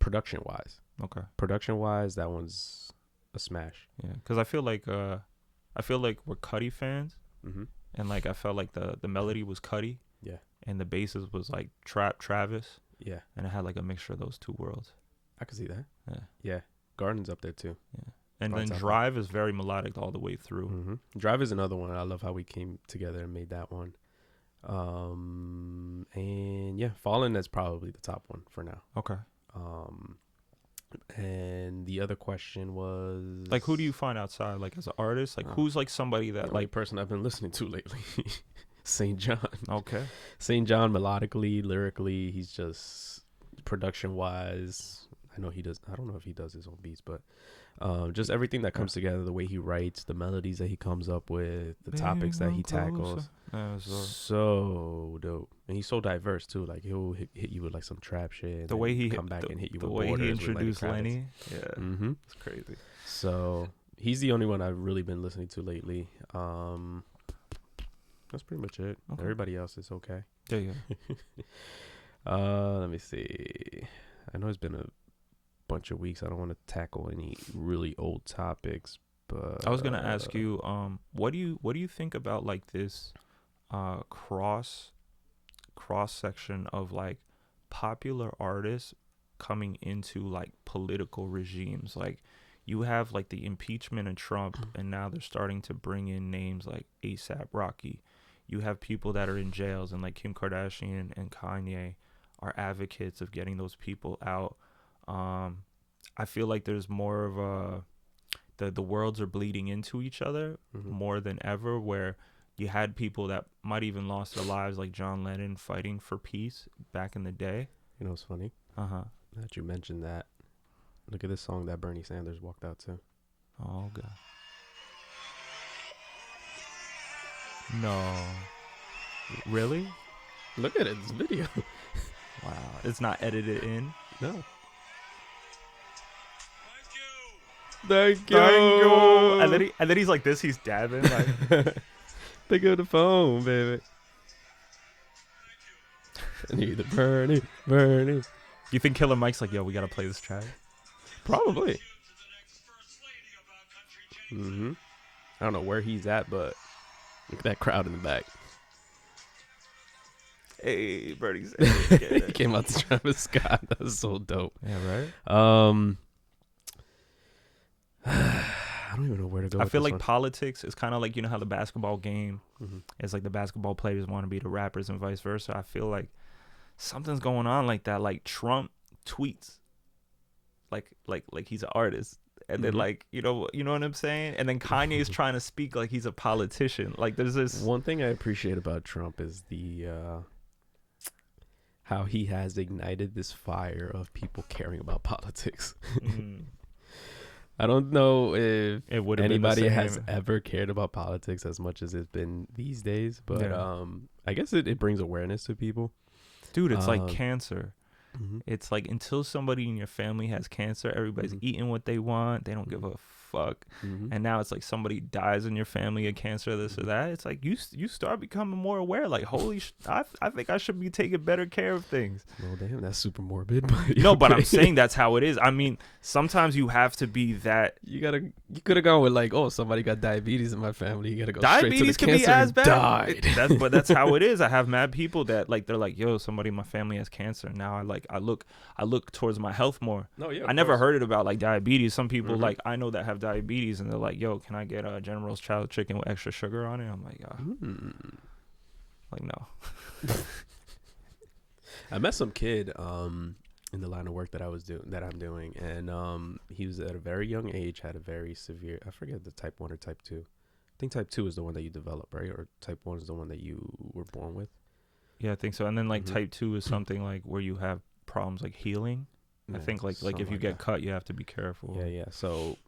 Production wise. Okay. Production wise, that one's a smash. Yeah, because I feel like we're Cudi fans, and like I felt like the melody was Cudi. Yeah. And the basses was like Travis. Yeah. And it had like a mixture of those two worlds. I can see that. Yeah. Yeah. Garden's up there too. Yeah. And Garden's then Drive is very melodic all the way through. Drive is another one. I love how we came together and made that one. And yeah, Fallen is probably the top one for now. Okay. And the other question was like, who do you find outside, like as an artist? Like, who's like somebody that like person I've been listening to lately? St. John. Okay. St. John, melodically, lyrically, he's just production wise. I know he does. I don't know if he does his own beats, but just everything that comes together, the way he writes, the melodies that he comes up with, the topics that he tackles. So dope. And he's so diverse too. Like he'll hit you with like some trap shit. The way he come back and hit you the with way he introduced Lenny. Yeah. It's crazy. So he's the only one I've really been listening to lately. That's pretty much it. Okay. Everybody else is okay. Yeah. Let me see. I know it's been a bunch of weeks. I don't want to tackle any really old topics, but I was gonna ask you, what do you think about like this cross section of like popular artists coming into like political regimes? Like you have like the impeachment of Trump, and now they're starting to bring in names like ASAP Rocky. You have people that are in jails, and like Kim Kardashian and Kanye are advocates of getting those people out. I feel like there's more of the worlds are bleeding into each other more than ever, where you had people that might even lost their lives, like John Lennon fighting for peace back in the day. You know what's funny? That you mentioned that. Look at this song that Bernie Sanders walked out to. Oh, God. No. Really? Look at it. This video. Wow. It's not edited in? No. Thank you. And then he's like this. He's dabbing. Like, pick up the phone, baby. And either Bernie. You think Killer Mike's like, yo, we gotta play this track? Probably. I don't know where he's at, but look at that crowd in the back. Hey, Bernie's. He came out to Travis Scott. That was so dope. Yeah, right. I don't even know where to go. I feel like politics is kind of like, you know how the basketball game is like the basketball players want to be the rappers and vice versa. I feel like something's going on like that. Like Trump tweets like he's an artist, and then like you know what I'm saying. And then Kanye's trying to speak like he's a politician. Like there's this one thing I appreciate about Trump is the how he has ignited this fire of people caring about politics. I don't know if anybody has ever cared about politics as much as it's been these days, but I guess it brings awareness to people. Dude, it's like cancer. It's like until somebody in your family has cancer, everybody's eating what they want. They don't give a fuck. And now it's like somebody dies in your family of cancer, this or that. It's like you start becoming more aware. Like, holy I think I should be taking better care of things. Well, damn, that's super morbid. But no, but I'm saying that's how it is. I mean, sometimes you have to be that. You could have gone with like, oh, somebody got diabetes in my family. You gotta go diabetes straight to the can cancer be as bad. Died. But that's how it is. I have mad people that like they're like, yo, somebody in my family has cancer. Now I look towards my health more. No, yeah. I never heard it about like diabetes. Some people like I know that have diabetes, and they're like, yo, can I get a General's Child chicken with extra sugar on it? I'm like, like no. I met some kid in the line of work that I'm doing, and he was at a very young age, had a very severe, I forget the type 1 or type 2. I think type 2 is the one that you develop, right? Or type 1 is the one that you were born with. Yeah, I think so. And then like type 2 is something like where you have problems like healing. I think like if you get cut, you have to be careful. Yeah. So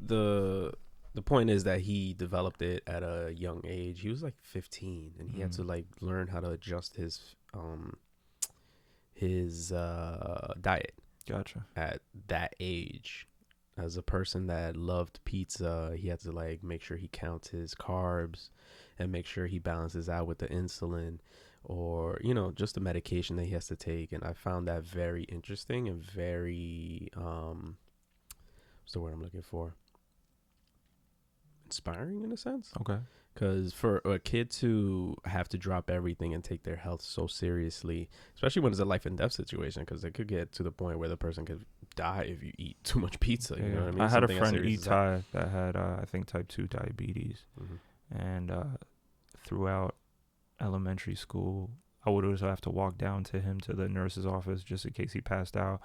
the The point is that he developed it at a young age. He was like 15, and he had to like learn how to adjust his diet. Gotcha. At that age. As a person that loved pizza, he had to like make sure he counts his carbs and make sure he balances out with the insulin, or just the medication that he has to take. And I found that very interesting and very what's the word I'm looking for? Inspiring in a sense. Okay. Because for a kid to have to drop everything and take their health so seriously, especially when it's a life and death situation, because it could get to the point where the person could die if you eat too much pizza. You know what I mean? I had a friend, Etai, that had, I think, type 2 diabetes. And throughout elementary school, I would also have to walk down to him to the nurse's office just in case he passed out.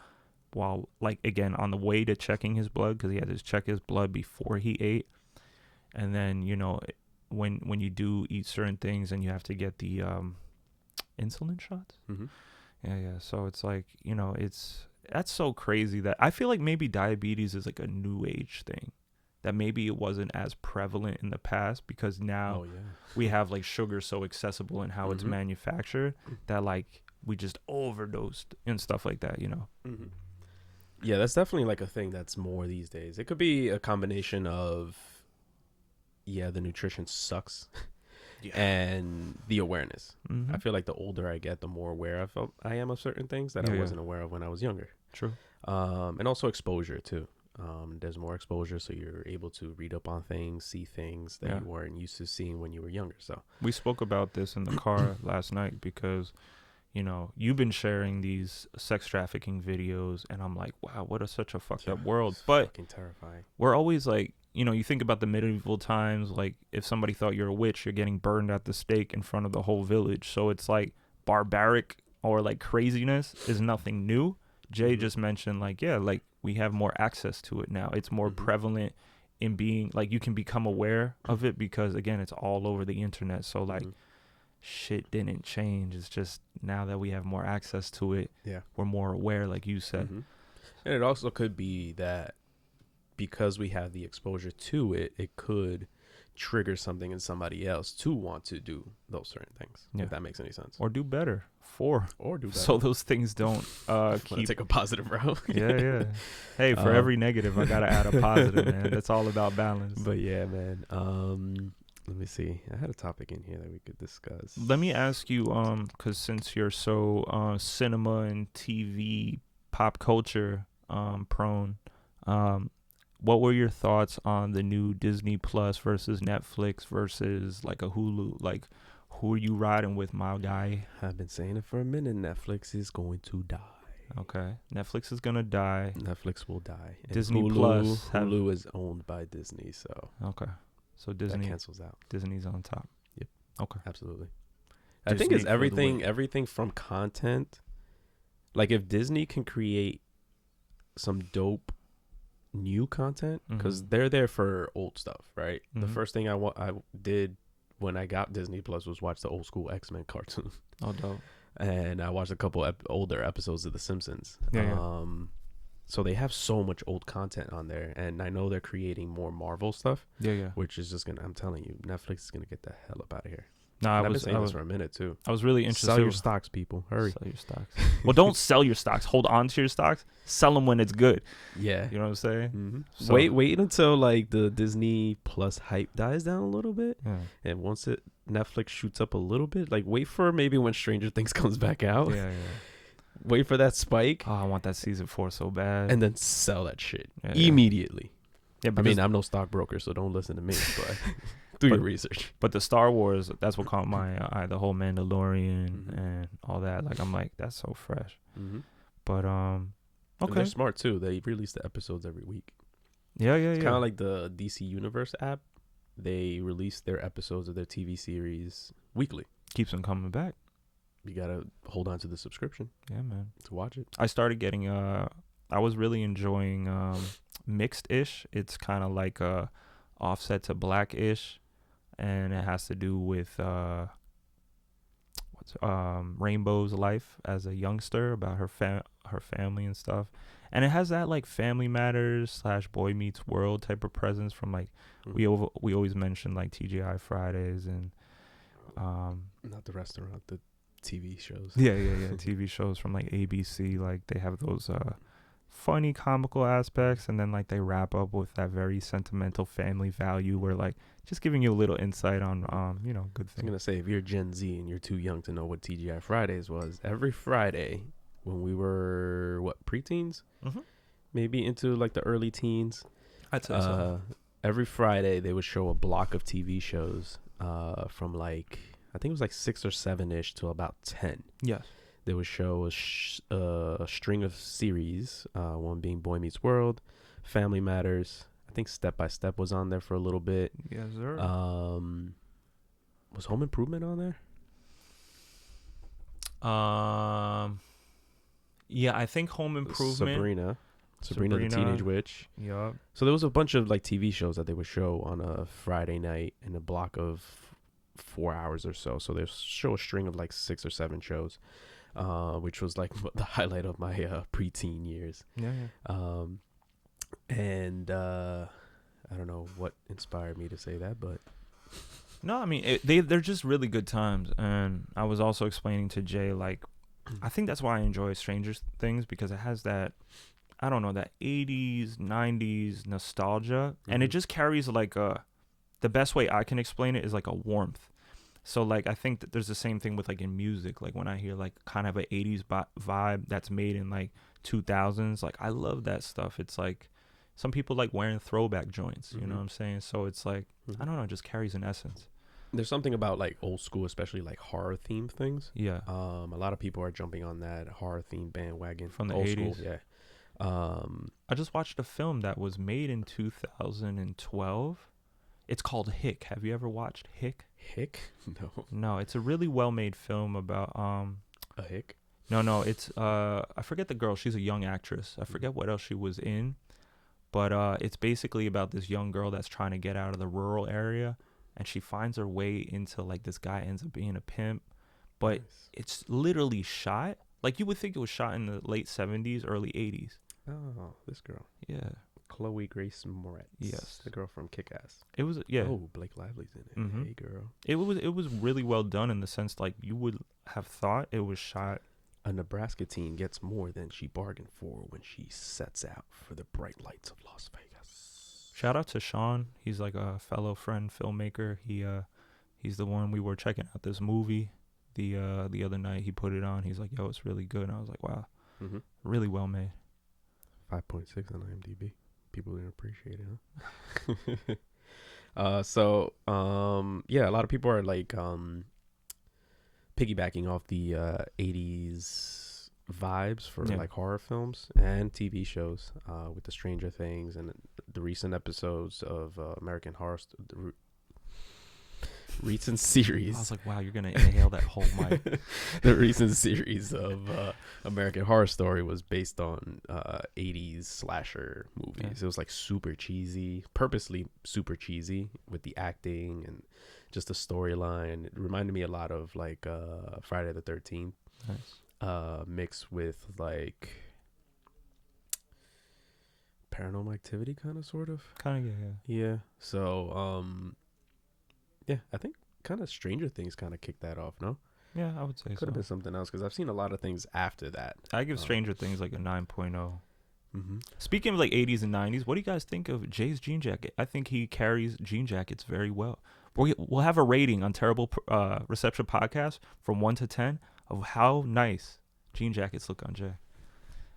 While, like, again, on the way to checking his blood, because he had to check his blood before he ate. And then, when you do eat certain things and you have to get the insulin shots. So it's like, that's so crazy that I feel like maybe diabetes is like a new age thing, that maybe it wasn't as prevalent in the past, because now we have like sugar so accessible in how it's manufactured that like we just overdosed and stuff like that, Yeah, that's definitely like a thing that's more these days. It could be a combination of the nutrition sucks and the awareness. I feel like the older I get, the more aware I am of certain things that I wasn't aware of when I was younger. True. And also exposure too. There's more exposure, so you're able to read up on things, see things that you weren't used to seeing when you were younger. So we spoke about this in the car last night, because you've been sharing these sex trafficking videos, and I'm like, wow, what such a fucked up world. But fucking terrifying. We're always like, you think about the medieval times, like if somebody thought you're a witch, you're getting burned at the stake in front of the whole village. So it's like barbaric or like craziness is nothing new. Jay just mentioned like we have more access to it now. It's more prevalent in being like, you can become aware of it because again, it's all over the internet. So like shit didn't change. It's just now that we have more access to it, we're more aware, like you said. And it also could be that because we have the exposure to it, it could trigger something in somebody else to want to do those certain things. If that makes any sense. Or do better. Or do better. So those things don't take a positive route. Hey, for every negative, I gotta add a positive, man. That's all about balance. But yeah, man. Let me see. I had a topic in here that we could discuss. Let me ask you, because since you're so cinema and TV pop culture prone, what were your thoughts on the new Disney Plus versus Netflix versus like a Hulu? Like, who are you riding with, my guy? I've been saying it for a minute. Netflix is going to die. Okay. Netflix is going to die. Netflix will die. And Disney Plus. Hulu is owned by Disney, so. Okay. So Disney that cancels out. Disney's on top. Yep. Okay. Absolutely. Disney, I think it's everything from content. Like if Disney can create some dope new content, because they're there for old stuff, right? The first thing I did when I got Disney Plus was watch the old school X-Men cartoon. Oh, dope. And I watched a couple older episodes of The Simpsons. So they have so much old content on there, and I know they're creating more Marvel stuff. Which is just I'm telling you, Netflix is gonna get the hell up out of here. No, I've been saying this for a minute too. I was really interested. Sell your stocks, people. Hurry. Sell your stocks. Well, don't sell your stocks. Hold on to your stocks. Sell them when it's good. Yeah. You know what I'm saying? So, wait until like the Disney Plus hype dies down a little bit. And once Netflix shoots up a little bit, like wait for maybe when Stranger Things comes back out. Wait for that spike. Oh, I want that season 4 so bad. And then sell that shit immediately. Yeah, I mean, I'm no stockbroker, so don't listen to me, but do your research. But the Star Wars, that's what caught my eye. The whole Mandalorian and all that. Like, I'm like, that's so fresh. But okay, and they're smart too. They release the episodes every week. It's kind of like the DC Universe app. They release their episodes of their TV series weekly. Keeps them coming back. You gotta hold on to the subscription. Yeah, man. To watch it. I started getting I was really enjoying Mixed-ish. It's kind of like a offset to Black-ish, and it has to do with Rainbow's life as a youngster, about her family and stuff. And it has that like Family Matters / Boy Meets World type of presence from like we always mention like TGI Fridays and not the restaurant, the TV shows. Yeah. TV shows from like ABC, like they have those funny comical aspects, and then like they wrap up with that very sentimental family value where like just giving you a little insight on good things. I'm gonna say, if you're Gen Z and you're too young to know what TGI Fridays was, every Friday when we were preteens, maybe into like the early teens, I'd say so. Every Friday they would show a block of TV shows from like, I think it was like 6 or 7ish to about 10. Yes. They would show a string of series, one being Boy Meets World, Family Matters. I think Step by Step was on there for a little bit. Yes, sir. Was Home Improvement on there? Yeah, I think Home Improvement. Sabrina the Teenage Witch. Yeah. So there was a bunch of like TV shows that they would show on a Friday night in a block of 4 hours or so. So they show a string of like 6 or 7 shows, which was like the highlight of my preteen years. Yeah. And I don't know what inspired me to say that, but no, I mean they're just really good times. And I was also explaining to Jay, like, I think that's why I enjoy Stranger Things, because it has that, I don't know, that 80s 90s nostalgia, and it just carries like the best way I can explain it is like a warmth. So like I think that there's the same thing with like in music, like when I hear like kind of an 80s vibe that's made in like 2000s, like I love that stuff. It's like some people like wearing throwback joints, you know what I'm saying? So it's like, I don't know, it just carries an essence. There's something about like old school, especially like horror themed things. Yeah. A lot of people are jumping on that horror themed bandwagon from the old 80s. School, yeah. I just watched a film that was made in 2012. It's called Hick. Have you ever watched Hick? Hick? No, it's a really well-made film about a hick? No, it's I forget the girl. She's a young actress. I forget what else she was in. But it's basically about this young girl that's trying to get out of the rural area, and she finds her way into like this guy ends up being a pimp. But it's literally shot like you would think it was shot in the late 70s, early 80s. Oh, this girl. Yeah. Chloe Grace Moretz. Yes. The girl from Kick-Ass. It was, yeah. Oh, Blake Lively's in it. Hey, girl. It was really well done in the sense like you would have thought it was shot. A Nebraska teen gets more than she bargained for when she sets out for the bright lights of Las Vegas. Shout out to Sean. He's like a fellow friend filmmaker. He's the one we were checking out this movie the other night. He put it on. He's like, yo, it's really good. And I was like, wow, really well made. 5.6 on IMDb. People didn't appreciate it, huh? Yeah, a lot of people are like piggybacking off the 80s vibes for like horror films and TV shows with the Stranger Things and the recent episodes of American Horror recent series. I was like, wow, you're gonna inhale that whole mic. The recent series of American Horror Story was based on 80s slasher movies. Yeah. It was like super cheesy, purposely super cheesy with the acting and just the storyline. It reminded me a lot of like Friday the 13th. Nice. Mixed with like Paranormal Activity, kind of, sort of. Yeah. So yeah, I think kind of Stranger Things kind of kicked that off, no? Yeah, I would say Could have been something else, because I've seen a lot of things after that. I give Stranger Things like a 9.0. Speaking of like 80s and 90s, what do you guys think of Jay's jean jacket? I think he carries jean jackets very well. We'll have a rating on Terrible Reception Podcast from 1 to 10 of how nice jean jackets look on Jay.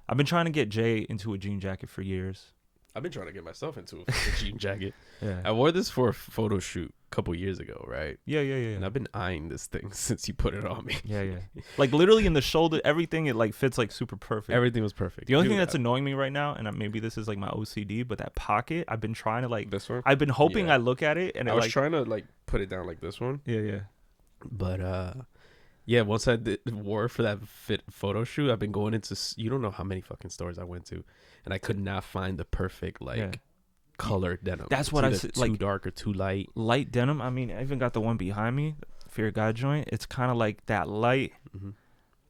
I've been trying to get Jay into a jean jacket for years. I've been trying to get myself into a jean jacket. Yeah. I wore this for a photo shoot a couple years ago, right? Yeah. And I've been eyeing this thing since you put it on me. Yeah. Like literally in the shoulder, everything, it like fits like super perfect. Everything was perfect. The only thing that's annoying me right now, and maybe this is like my OCD, but that pocket, I've been trying to like, this one? I've been hoping I look at it and I was trying to like put it down like this one. Yeah. But yeah, once I wore for that photo shoot, I've been going into, you don't know how many fucking stores I went to, and I could not find the perfect color denim. That's what I said. Too dark or too light. Light denim. I mean, I even got the one behind me, Fear God joint. It's kind of like that light.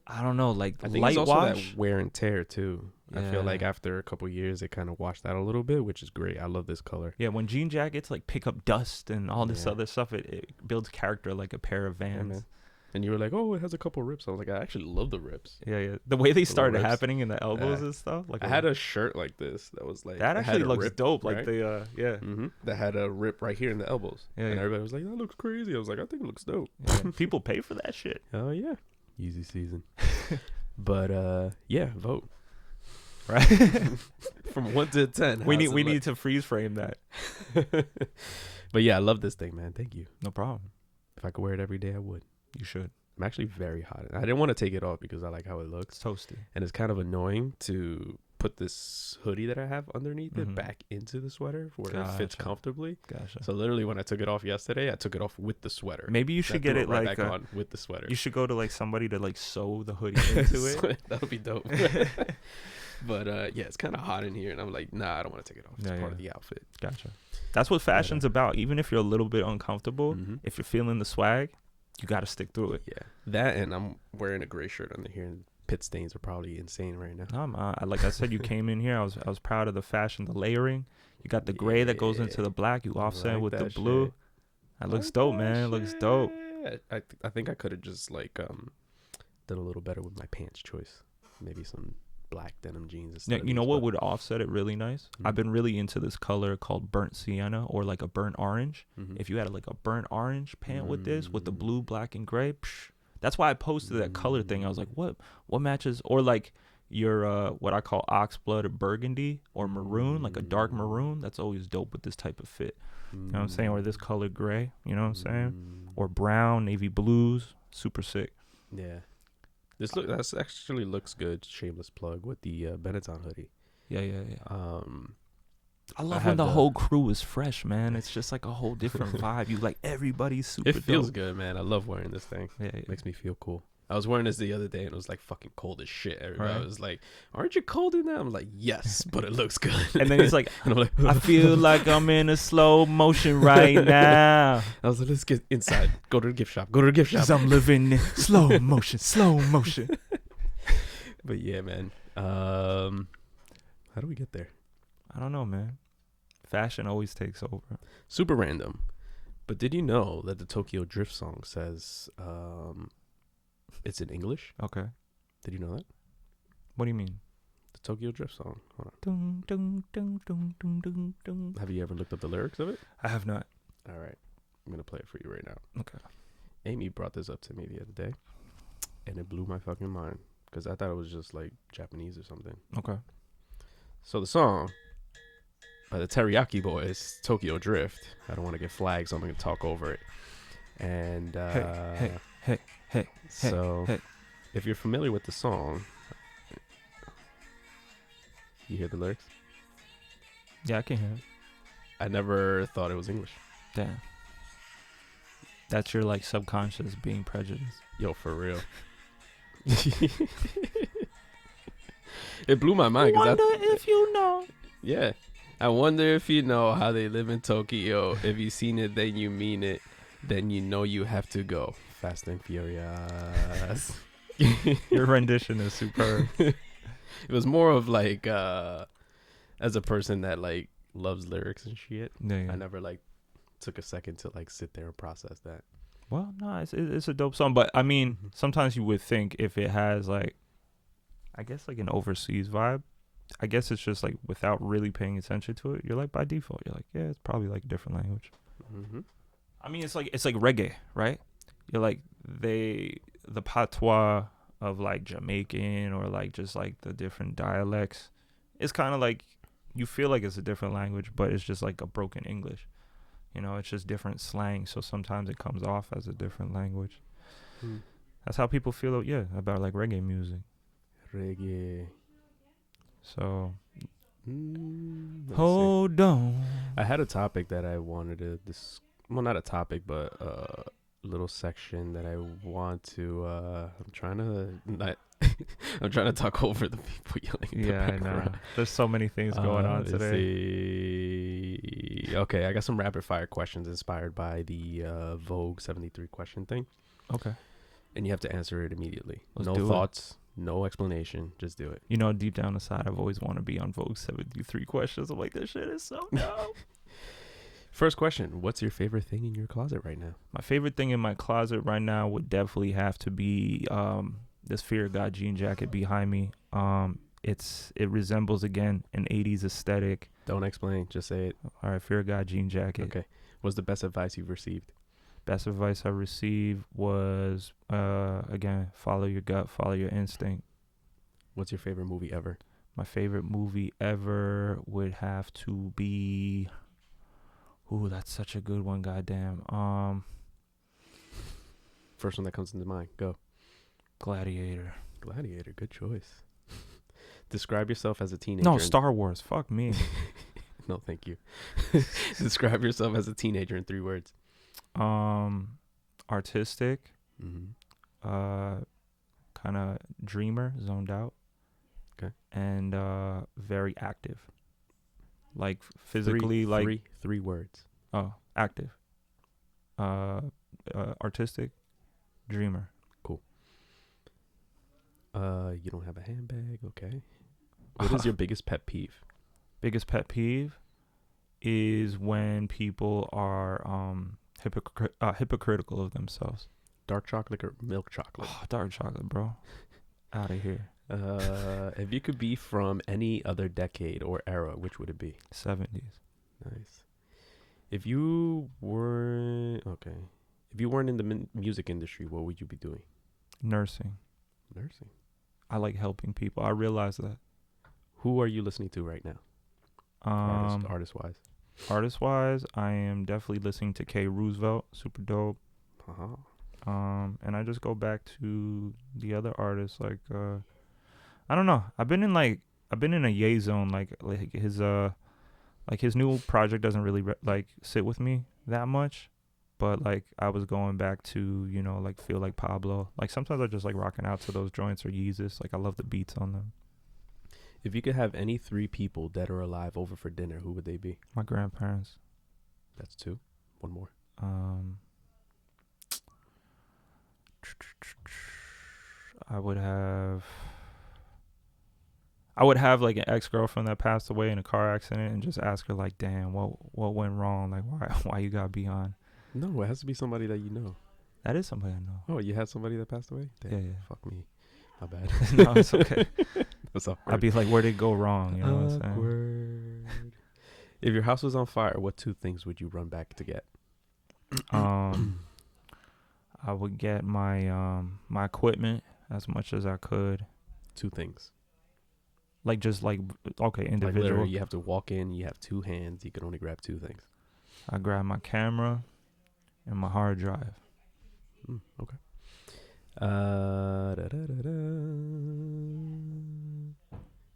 I don't know, like I think light it's also wash. that wear and tear too. I feel like after a couple years, it kind of washed out a little bit, which is great. I love this color. Yeah, when jean jackets like pick up dust and all this other stuff, it builds character like a pair of Vans. Yeah, and you were like, oh, it has a couple rips. I was like, I actually love the rips. Yeah. The way they started happening in the elbows and stuff. Like I had a shirt like this that was like that actually looks rip, dope. Right? Like the that had a rip right here in the elbows. Yeah, and everybody was like, that looks crazy. I was like, I think it looks dope. Yeah. People pay for that shit. Oh yeah, easy season. But yeah, vote. Right. From 1 to 10. We need to freeze frame that. But yeah, I love this thing, man. Thank you. No problem. If I could wear it every day, I would. You should. I'm actually very hot. I didn't want to take it off because I like how it looks. It's toasty. And it's kind of annoying to put this hoodie that I have underneath it back into the sweater where it fits comfortably. Gotcha. So literally when I took it off yesterday, I took it off with the sweater. Maybe you should get it right like back on with the sweater. You should go to like somebody to like sew the hoodie into it. That would be dope. But yeah, it's kind of hot in here and I'm like, nah, I don't want to take it off. It's part of the outfit. Gotcha. That's what fashion's about. Even if you're a little bit uncomfortable, if you're feeling the swag, you got to stick through it. Yeah. That and I'm wearing a gray shirt under here and pit stains are probably insane right now. Like I said, you came in here. I was proud of the fashion, the layering. You got the gray that goes into the black. You offset with the blue. Shit. That looks dope, man. It looks dope. I think I could have just like done a little better with my pants choice. Maybe some black denim jeans. Yeah, you know what would offset it really nice? I've been really into this color called burnt sienna or like a burnt orange. If you had like a burnt orange pant with this, with the blue, black, and gray, that's why I posted that color thing. I was like, what matches? Or like your what I call oxblood or burgundy or maroon, like a dark maroon. That's always dope with this type of fit. You know what I'm saying? Or this color gray, you know what I'm saying? Or brown, navy blues, super sick. Yeah. That actually looks good. Shameless plug with the Benetton hoodie. Yeah. I love when the whole crew is fresh, man. It's just like a whole different vibe. You like everybody's super dope. It feels good, man. I love wearing this thing. Yeah. Makes me feel cool. I was wearing this the other day and it was like fucking cold as shit. Everybody was like, aren't you cold in that? I'm like, yes, but it looks good. And then he's like, and I'm like, I feel like I'm in a slow motion right now. I was like, let's get inside. Go to the gift shop. Because I'm living in slow motion. But yeah, man. How do we get there? I don't know, man. Fashion always takes over. Super random. But did you know that the Tokyo Drift song says it's in English? Okay. Did you know that? What do you mean? The Tokyo Drift song. Hold on. Dun, dun, dun, dun, dun, dun. Have you ever looked up the lyrics of it? I have not. All right. I'm going to play it for you right now. Okay. Amy brought this up to me the other day, and it blew my fucking mind because I thought it was just like Japanese or something. Okay. So the song by the Teriyaki Boys, Tokyo Drift. I don't want to get flagged, so I'm going to talk over it. And hey. So if you're familiar with the song, you hear the lyrics? Yeah, I can hear it. I never thought it was English. Damn. That's your like subconscious being prejudiced. Yo, for real. It blew my mind. I wonder if you know. Yeah. I wonder if you know how they live in Tokyo. If you seen it, then you mean it. Then you know you have to go. Fast and Furious. Your rendition is superb. It was more of like, as a person that like loves lyrics and shit, I never like took a second to like sit there and process that. Well, no, it's a dope song, but I mean, sometimes you would think if it has like, I guess like an overseas vibe, I guess it's just like without really paying attention to it, you're like by default, you're like, yeah, it's probably like a different language. I mean, it's like reggae, right? You're like the patois of like Jamaican or like just like the different dialects. It's kind of like you feel like it's a different language, but it's just like a broken English. You know, it's just different slang. So sometimes it comes off as a different language. That's how people feel, about like reggae music. Reggae. So, hold on. I had a topic that I wanted to well, not a topic, but a little section that I want to. I'm trying to talk over the people yelling. Yeah, I know. There's so many things going on today. Okay, I got some rapid fire questions inspired by the Vogue 73 question thing. Okay. And you have to answer it immediately. Let's no thoughts. No explanation. Just do it. You know, deep down inside, I've always wanted to be on Vogue 73 questions. I'm like, this shit is so dope. First question. What's your favorite thing in your closet right now? My favorite thing in my closet right now would definitely have to be this Fear of God jean jacket behind me. It resembles, again, an 80s aesthetic. Don't explain. Just say it. All right, Fear of God jean jacket. Okay. What's the best advice you've received? Best advice I received was, again, follow your gut, follow your instinct. What's your favorite movie ever? My favorite movie ever would have to be... Ooh, that's such a good one, goddamn. First one that comes into mind. Go. Gladiator. Gladiator. Good choice. Describe yourself as a teenager. No, Star Wars. Fuck me. No, thank you. Describe yourself as a teenager in 3 words. Artistic. Mm-hmm. Kind of dreamer, zoned out. Okay. And very active. Like physically, three words. Oh, active. Artistic, dreamer. Cool. You don't have a handbag, okay. What is your biggest pet peeve? Biggest pet peeve is when people are hypocritical of themselves. Dark chocolate or milk chocolate? Oh, dark chocolate, bro. Out of here. If you could be from any other decade or era, which would it be? 70s. Nice. If you weren't in the music industry, what would you be doing? Nursing. Nursing. I like helping people. I realize that. Who are you listening to right now? Artist-wise. Artist-wise, I am definitely listening to K. Roosevelt. Super dope. Uh-huh. And I just go back to the other artists, like I don't know. I've been in a Ye zone, like his new project doesn't really sit with me that much, but like I was going back to, you know, like Feel Like Pablo. Like sometimes I just like rocking out to those joints or Yeezus. Like I love the beats on them. If you could have any 3 people, dead or alive, over for dinner, who would they be? My grandparents. That's 2. One more. I would have like an ex-girlfriend that passed away in a car accident and just ask her like, damn, what went wrong? Like why you gotta be on? No, it has to be somebody that you know. That is somebody I know. Oh, you had somebody that passed away? Damn, yeah. Fuck me. My bad. No, it's okay. That's awkward. I'd be like, where'd it go wrong? You know what I'm saying? Awkward. If your house was on fire, what 2 things would you run back to get? I would get my my equipment as much as I could. 2 things. Like just like, okay, individual. Like literally, you have to walk in. You have 2 hands. You can only grab 2 things. I grab my camera and my hard drive. Okay.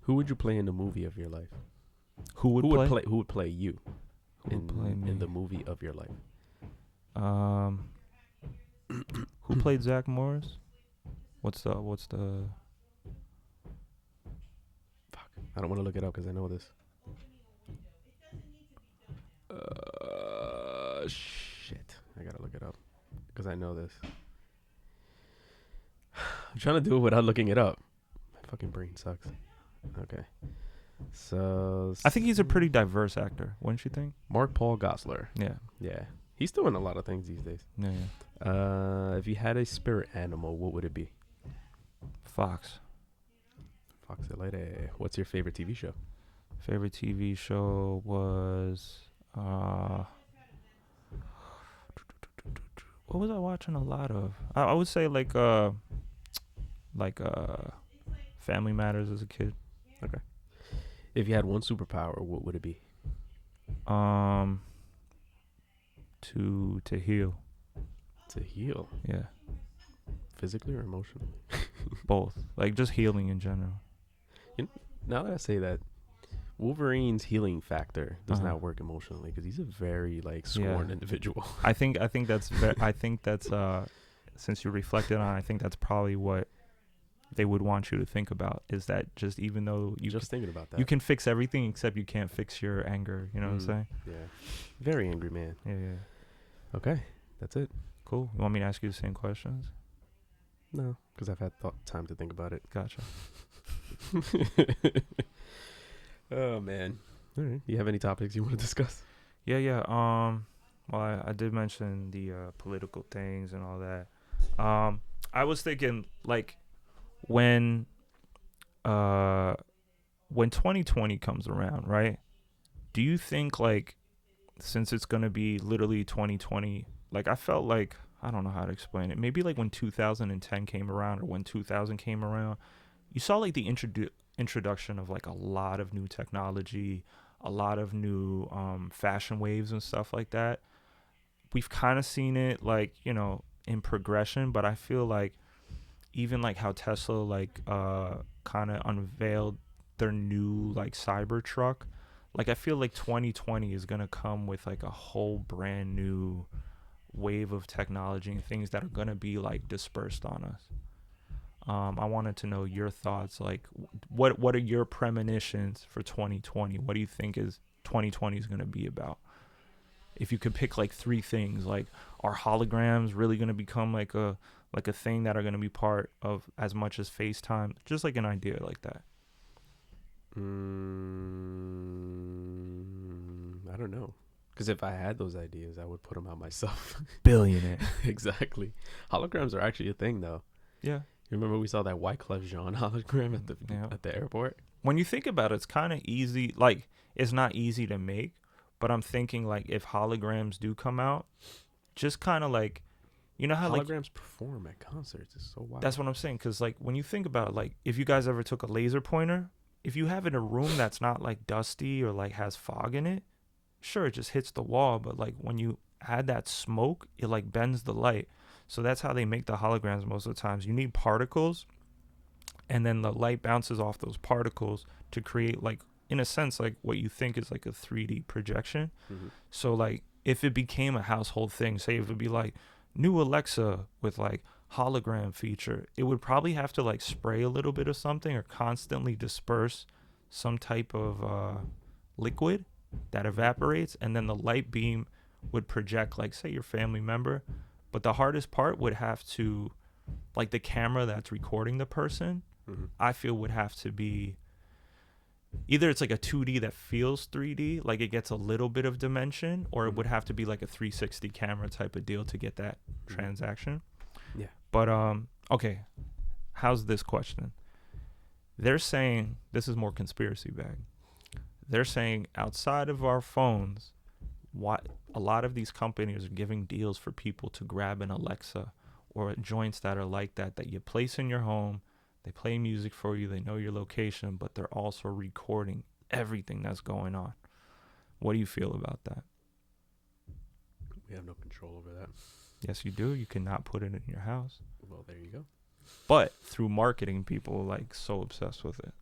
Who would you play in the movie of your life? Who would play you in the movie of your life? Who played Zach Morris? What's the Fuck. I don't want to look it up because I know this. Shit. I gotta look it up because I know this. I'm trying to do it without looking it up. My fucking brain sucks. Okay. So I think he's a pretty diverse actor, wouldn't you think? Mark Paul Gosselaar. Yeah. Yeah. He's doing a lot of things these days. Yeah. If you had a spirit animal, what would it be? Fox. Fox the lady. What's your favorite TV show? Favorite TV show was what was I watching a lot of? I would say like Family Matters as a kid. Okay. If you had one superpower, what would it be? To heal. To heal? Yeah. Physically or emotionally? Both. Like just healing in general. Now that I say that, Wolverine's healing factor does not work emotionally because he's a very like sworn individual. I think that's since you reflected on it, I think that's probably what they would want you to think about, is that just even though you just thinking about that, you can fix everything except you can't fix your anger. You know what I'm saying? Yeah. Very angry man. Yeah. Okay. That's it. Cool. You want me to ask you the same questions? No, because I've had time to think about it. Gotcha. Oh man. All right. You have any topics you want to discuss? Yeah. Well, I did mention the political things and all that. I was thinking like when uh when 2020 comes around, right? Do you think like since it's gonna be literally 2020, like I felt like I don't know how to explain it. Maybe like when 2010 came around or when 2000 came around, you saw like the introduction of like a lot of new technology, a lot of new fashion waves and stuff like that. We've kind of seen it like in progression, but I feel like even like how Tesla like kind of unveiled their new like Cybertruck, like I feel like 2020 is gonna come with like a whole brand new wave of technology and things that are gonna be like dispersed on us. I wanted to know your thoughts. Like, what are your premonitions for 2020? What do you think is 2020 is gonna be about? If you could pick like three things, like are holograms really gonna become like a thing that are gonna be part of as much as FaceTime? Just like an idea like that. I don't know. Because if I had those ideas, I would put them out myself. Billionaire. Exactly. Holograms are actually a thing, though. Yeah. You remember we saw that Wyclef Jean hologram at the airport? When you think about it, it's kind of easy. Like, it's not easy to make, but I'm thinking, like, if holograms do come out, just kind of like, you know how holograms perform at concerts. It's so wild. That's what I'm saying. Because, like, when you think about it, like, if you guys ever took a laser pointer, if you have it in a room that's not, like, dusty or, like, has fog in it, sure, it just hits the wall. But, like, when you add that smoke, it, like, bends the light. So that's how they make the holograms most of the times. You need particles, and then the light bounces off those particles to create, like, in a sense, like, what you think is, like, a 3D projection. Mm-hmm. So, like, if it became a household thing, say if it would be, like, new Alexa with, like, hologram feature, it would probably have to, like, spray a little bit of something or constantly disperse some type of liquid that evaporates, and then the light beam would project, like, say, your family member. But the hardest part would have to, like, the camera that's recording the person, mm-hmm. I feel would have to be either it's like a 2D that feels 3D, like it gets a little bit of dimension, or it would have to be like a 360 camera type of deal to get that transaction. Yeah. But okay, how's this question? They're saying, this is more conspiracy bag. They're saying outside of our phones, what a lot of these companies are giving deals for people to grab an Alexa or joints that are like that you place in your home. They play music for you. They know your location, but they're also recording everything that's going on. What do you feel about that? We have no control over that. Yes, you do. You cannot put it in your house. Well, there you go. But through marketing, people are like so obsessed with it.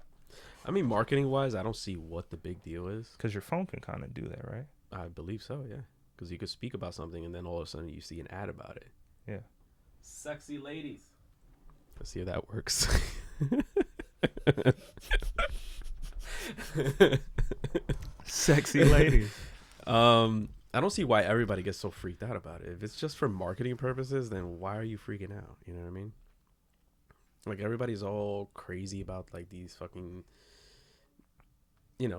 I mean, marketing wise, I don't see what the big deal is. Because your phone can kind of do that, right? I believe so, yeah. Because you could speak about something and then all of a sudden you see an ad about it. Yeah. Sexy ladies. Let's see if that works. Sexy ladies. I don't see why everybody gets so freaked out about it. If it's just for marketing purposes, then why are you freaking out? You know what I mean? Like, everybody's all crazy about, like, these fucking,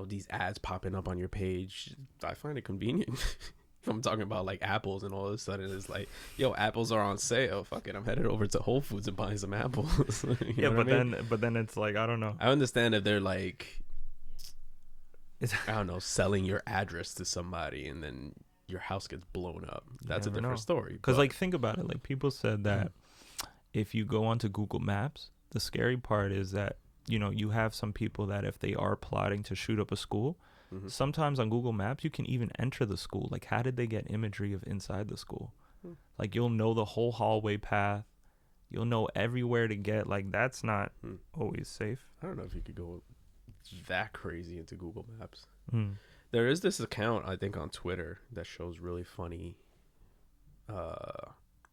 these ads popping up on your page. I find it convenient. I'm talking about, like, apples, and all of a sudden it's like, yo, apples are on sale. Fuck it, I'm headed over to Whole Foods and buying some apples. But then it's like, I don't know. I understand if they're like, I don't know, selling your address to somebody and then your house gets blown up. That's a different story. Because, like, think about it. Like, people said that if you go onto Google Maps, the scary part is that, you have some people that if they are plotting to shoot up a school, mm-hmm. sometimes on Google Maps, you can even enter the school. Like, how did they get imagery of inside the school? Like, you'll know the whole hallway path. You'll know everywhere to get. Like, that's not always safe. I don't know if you could go that crazy into Google Maps. There is this account, I think, on Twitter that shows really funny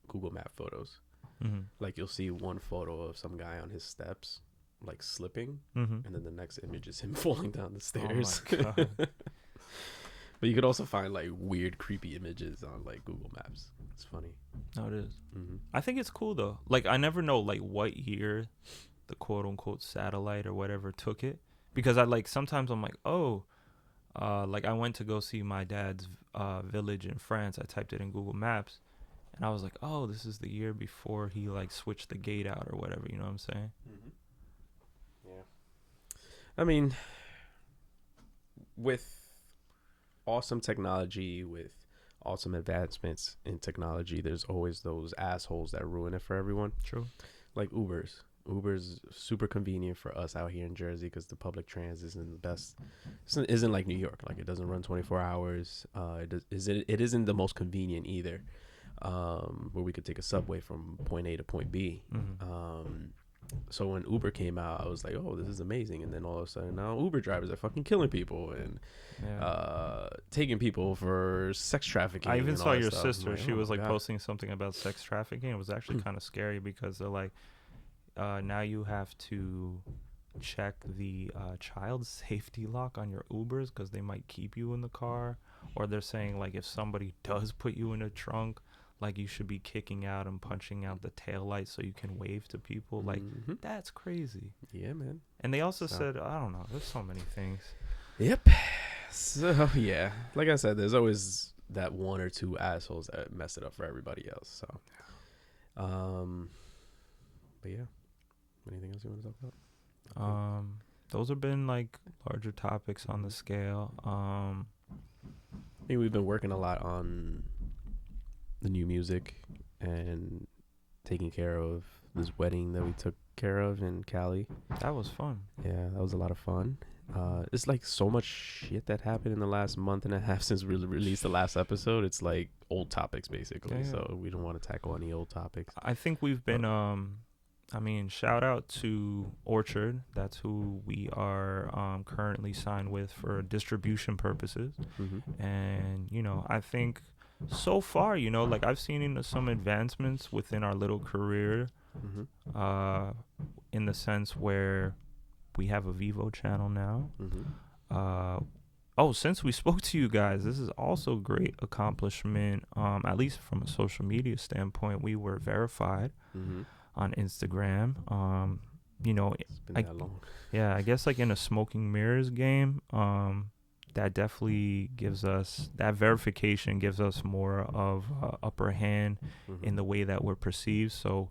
Google Map photos. Mm-hmm. Like, you'll see one photo of some guy on his steps, like, slipping, and then the next image is him falling down the stairs. Oh my God. But you could also find like weird, creepy images on like Google Maps. It's funny. No, it is. Mm-hmm. I think it's cool though. Like I never know like what year the quote unquote satellite or whatever took it, because I like sometimes I'm like, oh, like I went to go see my dad's village in France. I typed it in Google Maps, and I was like, oh, this is the year before he like switched the gate out or whatever. You know what I'm saying? Mm-hmm. Yeah. I mean, with awesome technology, with awesome advancements in technology, there's always those assholes that ruin it for everyone. True. Like Uber's super convenient for us out here in Jersey because the public transit isn't the best. Isn't like New York. Like it doesn't run 24 hours. It isn't the most convenient either. Where we could take a subway from point A to point B. Mm-hmm. So when Uber came out, I was like, oh, this is amazing. And then all of a sudden now Uber drivers are fucking killing people and taking people for sex trafficking. I even saw your stuff. sister. Like, she was like God. posting something about sex trafficking. It was actually kind of scary because they're like, now you have to check the child safety lock on your Ubers because they might keep you in the car. Or they're saying like if somebody does put you in a trunk, like you should be kicking out and punching out the tail light so you can wave to people. Like that's crazy. Yeah, man. And they also said, I don't know, there's so many things. Yep. So yeah, like I said, there's always that one or two assholes that mess it up for everybody else. So, but yeah, anything else you want to talk about? Those have been like larger topics on the scale. I mean, we've been working a lot on the new music and taking care of this wedding that we took care of in Cali. That was fun. Yeah, that was a lot of fun. It's like so much shit that happened in the last month and a half since we released the last episode. It's like old topics basically. Yeah. So we don't want to tackle any old topics. I think we've been I mean, shout out to Orchard. That's who we are currently signed with for distribution purposes. Mm-hmm. And you know, I think so far, you know, like I've seen some advancements within our little career, in the sense where we have a Vivo channel now. Since we spoke to you guys, this is also a great accomplishment. At least from a social media standpoint, we were verified on Instagram. You know, it's been that long. Yeah, I guess like in a smoking mirrors game, that definitely gives us, that verification gives us more of upper hand in the way that we're perceived. So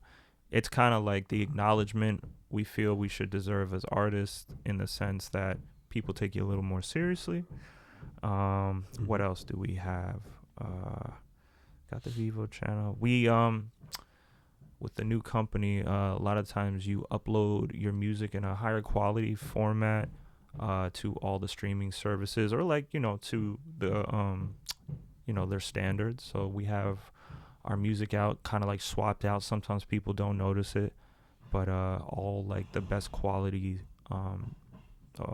it's kind of like the acknowledgement we feel we should deserve as artists, in the sense that people take you a little more seriously. What else do we have? Got the Vivo channel. We with the new company, a lot of times you upload your music in a higher quality format to all the streaming services, or like, you know, to the you know, their standards. So we have our music out kind of like swapped out. Sometimes people don't notice it, but all like the best quality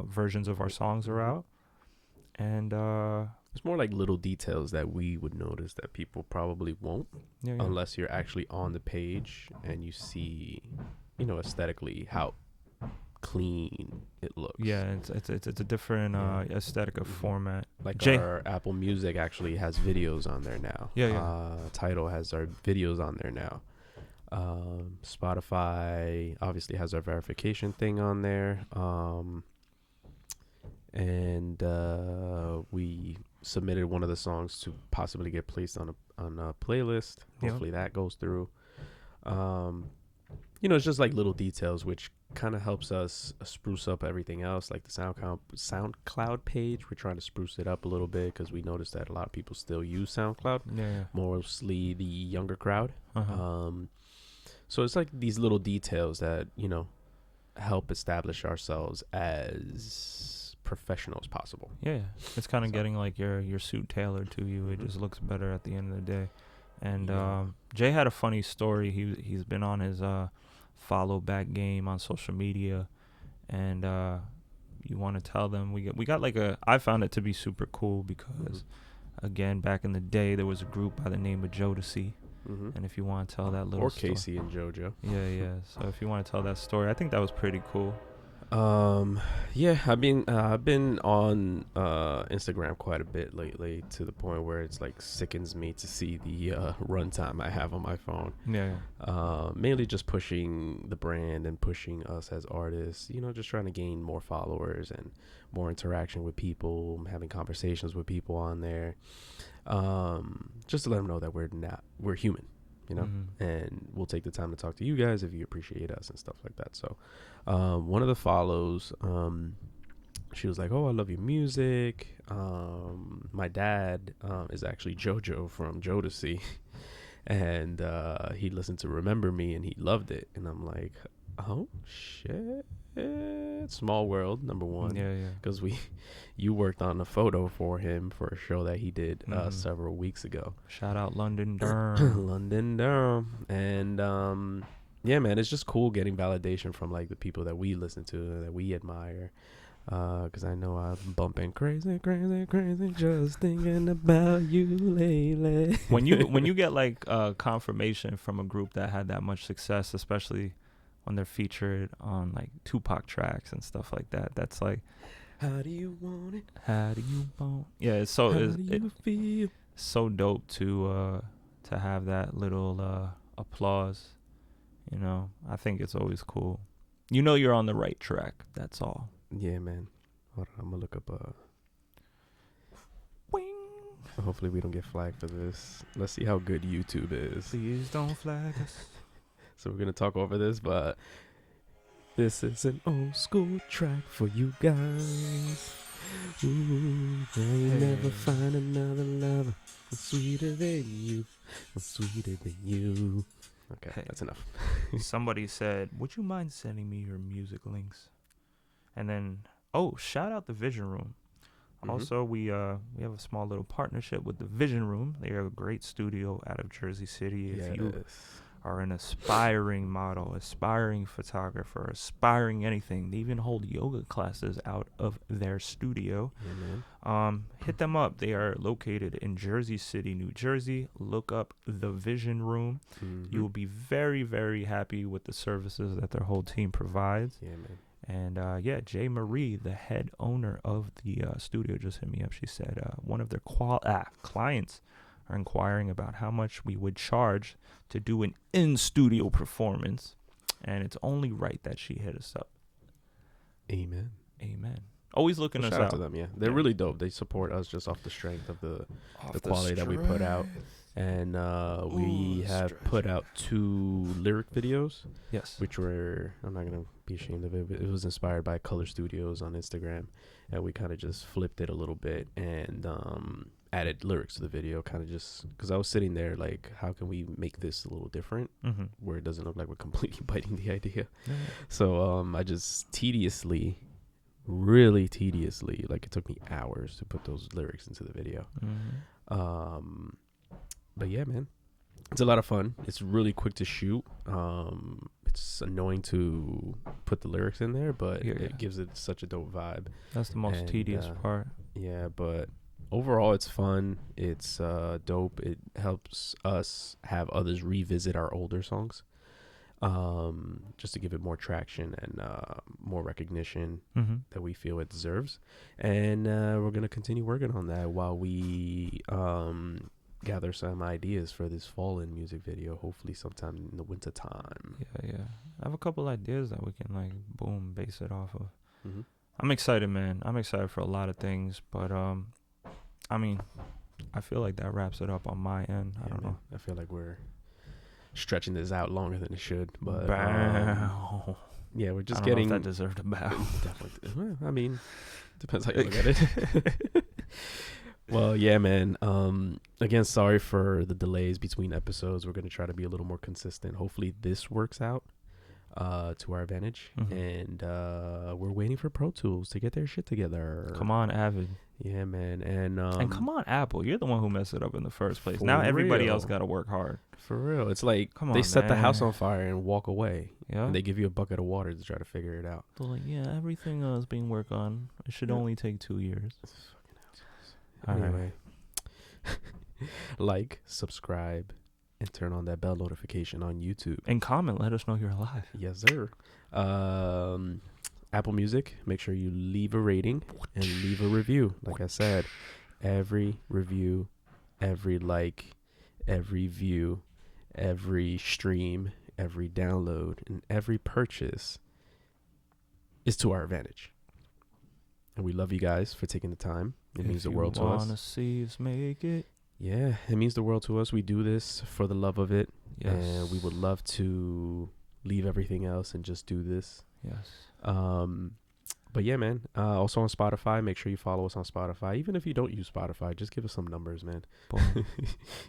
versions of our songs are out. And it's more like little details that we would notice that people probably won't, unless you're actually on the page and you see, you know, aesthetically how clean it looks. Yeah, it's a different aesthetic of format. Like our Apple Music actually has videos on there now. Tidal has our videos on there now. Spotify obviously has our verification thing on there. And we submitted one of the songs to possibly get placed on a playlist. Hopefully that goes through. You know, it's just like little details which kind of helps us spruce up everything else. Like the SoundCloud page, we're trying to spruce it up a little bit because we noticed that a lot of people still use SoundCloud. Mostly the younger crowd. So it's like these little details that, you know, help establish ourselves as professional as possible. It's kind of getting like your suit tailored to you. It just looks better at the end of the day. And Jay had a funny story. He's been on his follow back game on social media, and you want to tell them we got like I found it to be super cool because again, back in the day there was a group by the name of Jodeci. And if you want to tell that little story. Casey and JoJo. So if you want to tell that story, I think that was pretty cool. Yeah, I've been on Instagram quite a bit lately, to the point where it's like sickens me to see the runtime I have on my phone. Yeah. Mainly just pushing the brand and pushing us as artists, just trying to gain more followers and more interaction with people, having conversations with people on there. Just to let them know that we're human, and we'll take the time to talk to you guys if you appreciate us and stuff like that. So one of the follows, she was like, "Oh, I love your music." My dad is actually JoJo from Jodeci, and he listened to Remember Me and he loved it. And I'm like, oh shit, small world, number one. Yeah. Because you worked on a photo for him for a show that he did several weeks ago. Shout out London Durham. London Durham. And yeah, man, it's just cool getting validation from like the people that we listen to, that we admire. Because I know I'm bumping crazy just thinking about you lately. when you get like confirmation from a group that had that much success, especially when they're featured on like Tupac tracks and stuff like that, that's like, how do you want it? How do you want? Yeah, it's so how do you feel? So dope to have that little applause. I think it's always cool. You're on the right track. That's all. Yeah, man. Hold on, I'm gonna look up. Wing. Hopefully we don't get flagged for this. Let's see how good YouTube is. Please don't flag us. So we're gonna talk over this, but this is an old school track for you guys. Ooh, I never find another lover sweeter than you, sweeter than you. Okay, that's enough. Somebody said, "Would you mind sending me your music links?" And then, shout out the Vision Room. Mm-hmm. Also, we have a small little partnership with the Vision Room. They are a great studio out of Jersey City. If you are an aspiring model, aspiring photographer, aspiring anything, they even hold yoga classes out of their studio. Hit them up. They are located in Jersey City, New Jersey. Look up the Vision Room. You will be very, very happy with the services that their whole team provides. Yeah, man. And Jay Marie, the head owner of the studio, just hit me up. She said one of their clients are inquiring about how much we would charge to do an in-studio performance, and it's only right that she hit us up. Amen. Always looking us shout out to them. Yeah, they're really dope. They support us just off the strength of the quality that we put out. And we have put out 2 lyric videos. Yes. Which were, I'm not going to be ashamed of it, but it was inspired by Color Studios on Instagram. And we kind of just flipped it a little bit and added lyrics to the video, kind of just because I was sitting there like, how can we make this a little different where it doesn't look like we're completely biting the idea. So I just really tediously, like it took me hours to put those lyrics into the video. But yeah, man, it's a lot of fun. It's really quick to shoot. It's annoying to put the lyrics in there, but it gives it such a dope vibe. That's the most tedious part. Yeah, but overall, it's fun. It's dope. It helps us have others revisit our older songs, just to give it more traction and more recognition that we feel it deserves. And we're going to continue working on that while we gather some ideas for this fall-in music video, hopefully sometime in the winter time. Yeah. I have a couple ideas that we can like boom base it off of. I'm excited, man. I'm excited for a lot of things, but I mean, I feel like that wraps it up on my end. I don't know. I feel like we're stretching this out longer than it should, but yeah, we're just getting. Know if that deserved a bow. Definitely. Well, I mean, depends how you look at it. Well, yeah, man. Again, sorry for the delays between episodes. We're gonna try to be a little more consistent. Hopefully, this works out to our advantage. And we're waiting for Pro Tools to get their shit together. Come on, Avid. Yeah, man. And come on, Apple. You're the one who messed it up in the first place. Now everybody else got to work hard. For real. It's like they set the house on fire and walk away. Yeah. And they give you a bucket of water to try to figure it out. They're like, yeah, everything is being worked on. It should only take 2 years. Anyway, like, subscribe, and turn on that bell notification on YouTube. And comment. Let us know you're alive. Yes, sir. Apple Music, make sure you leave a rating and leave a review. Like I said, every review, every like, every view, every stream, every download, and every purchase is to our advantage. And we love you guys for taking the time. It means the world to us. Wanna see us make it? Yeah, it means the world to us. We do this for the love of it. Yes. And we would love to leave everything else and just do this. Yes. But yeah, man. Also on Spotify, make sure you follow us on Spotify. Even if you don't use Spotify, just give us some numbers, man.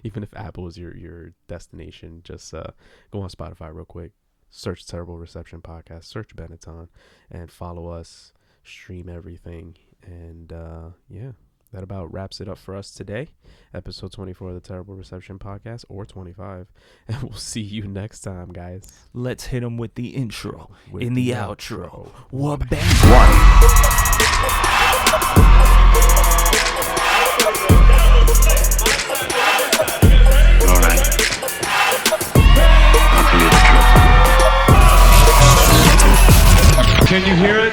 Even if Apple is your destination, just go on Spotify real quick. Search Terrible Reception Podcast. Search Benetton and follow us. Stream everything. And yeah, that about wraps it up for us today. Episode 24 of the Terrible Reception Podcast, or 25. And we'll see you next time, guys. Let's hit them with the intro. With in the outro. What What All right. I'll tell you the truth. Can you hear it?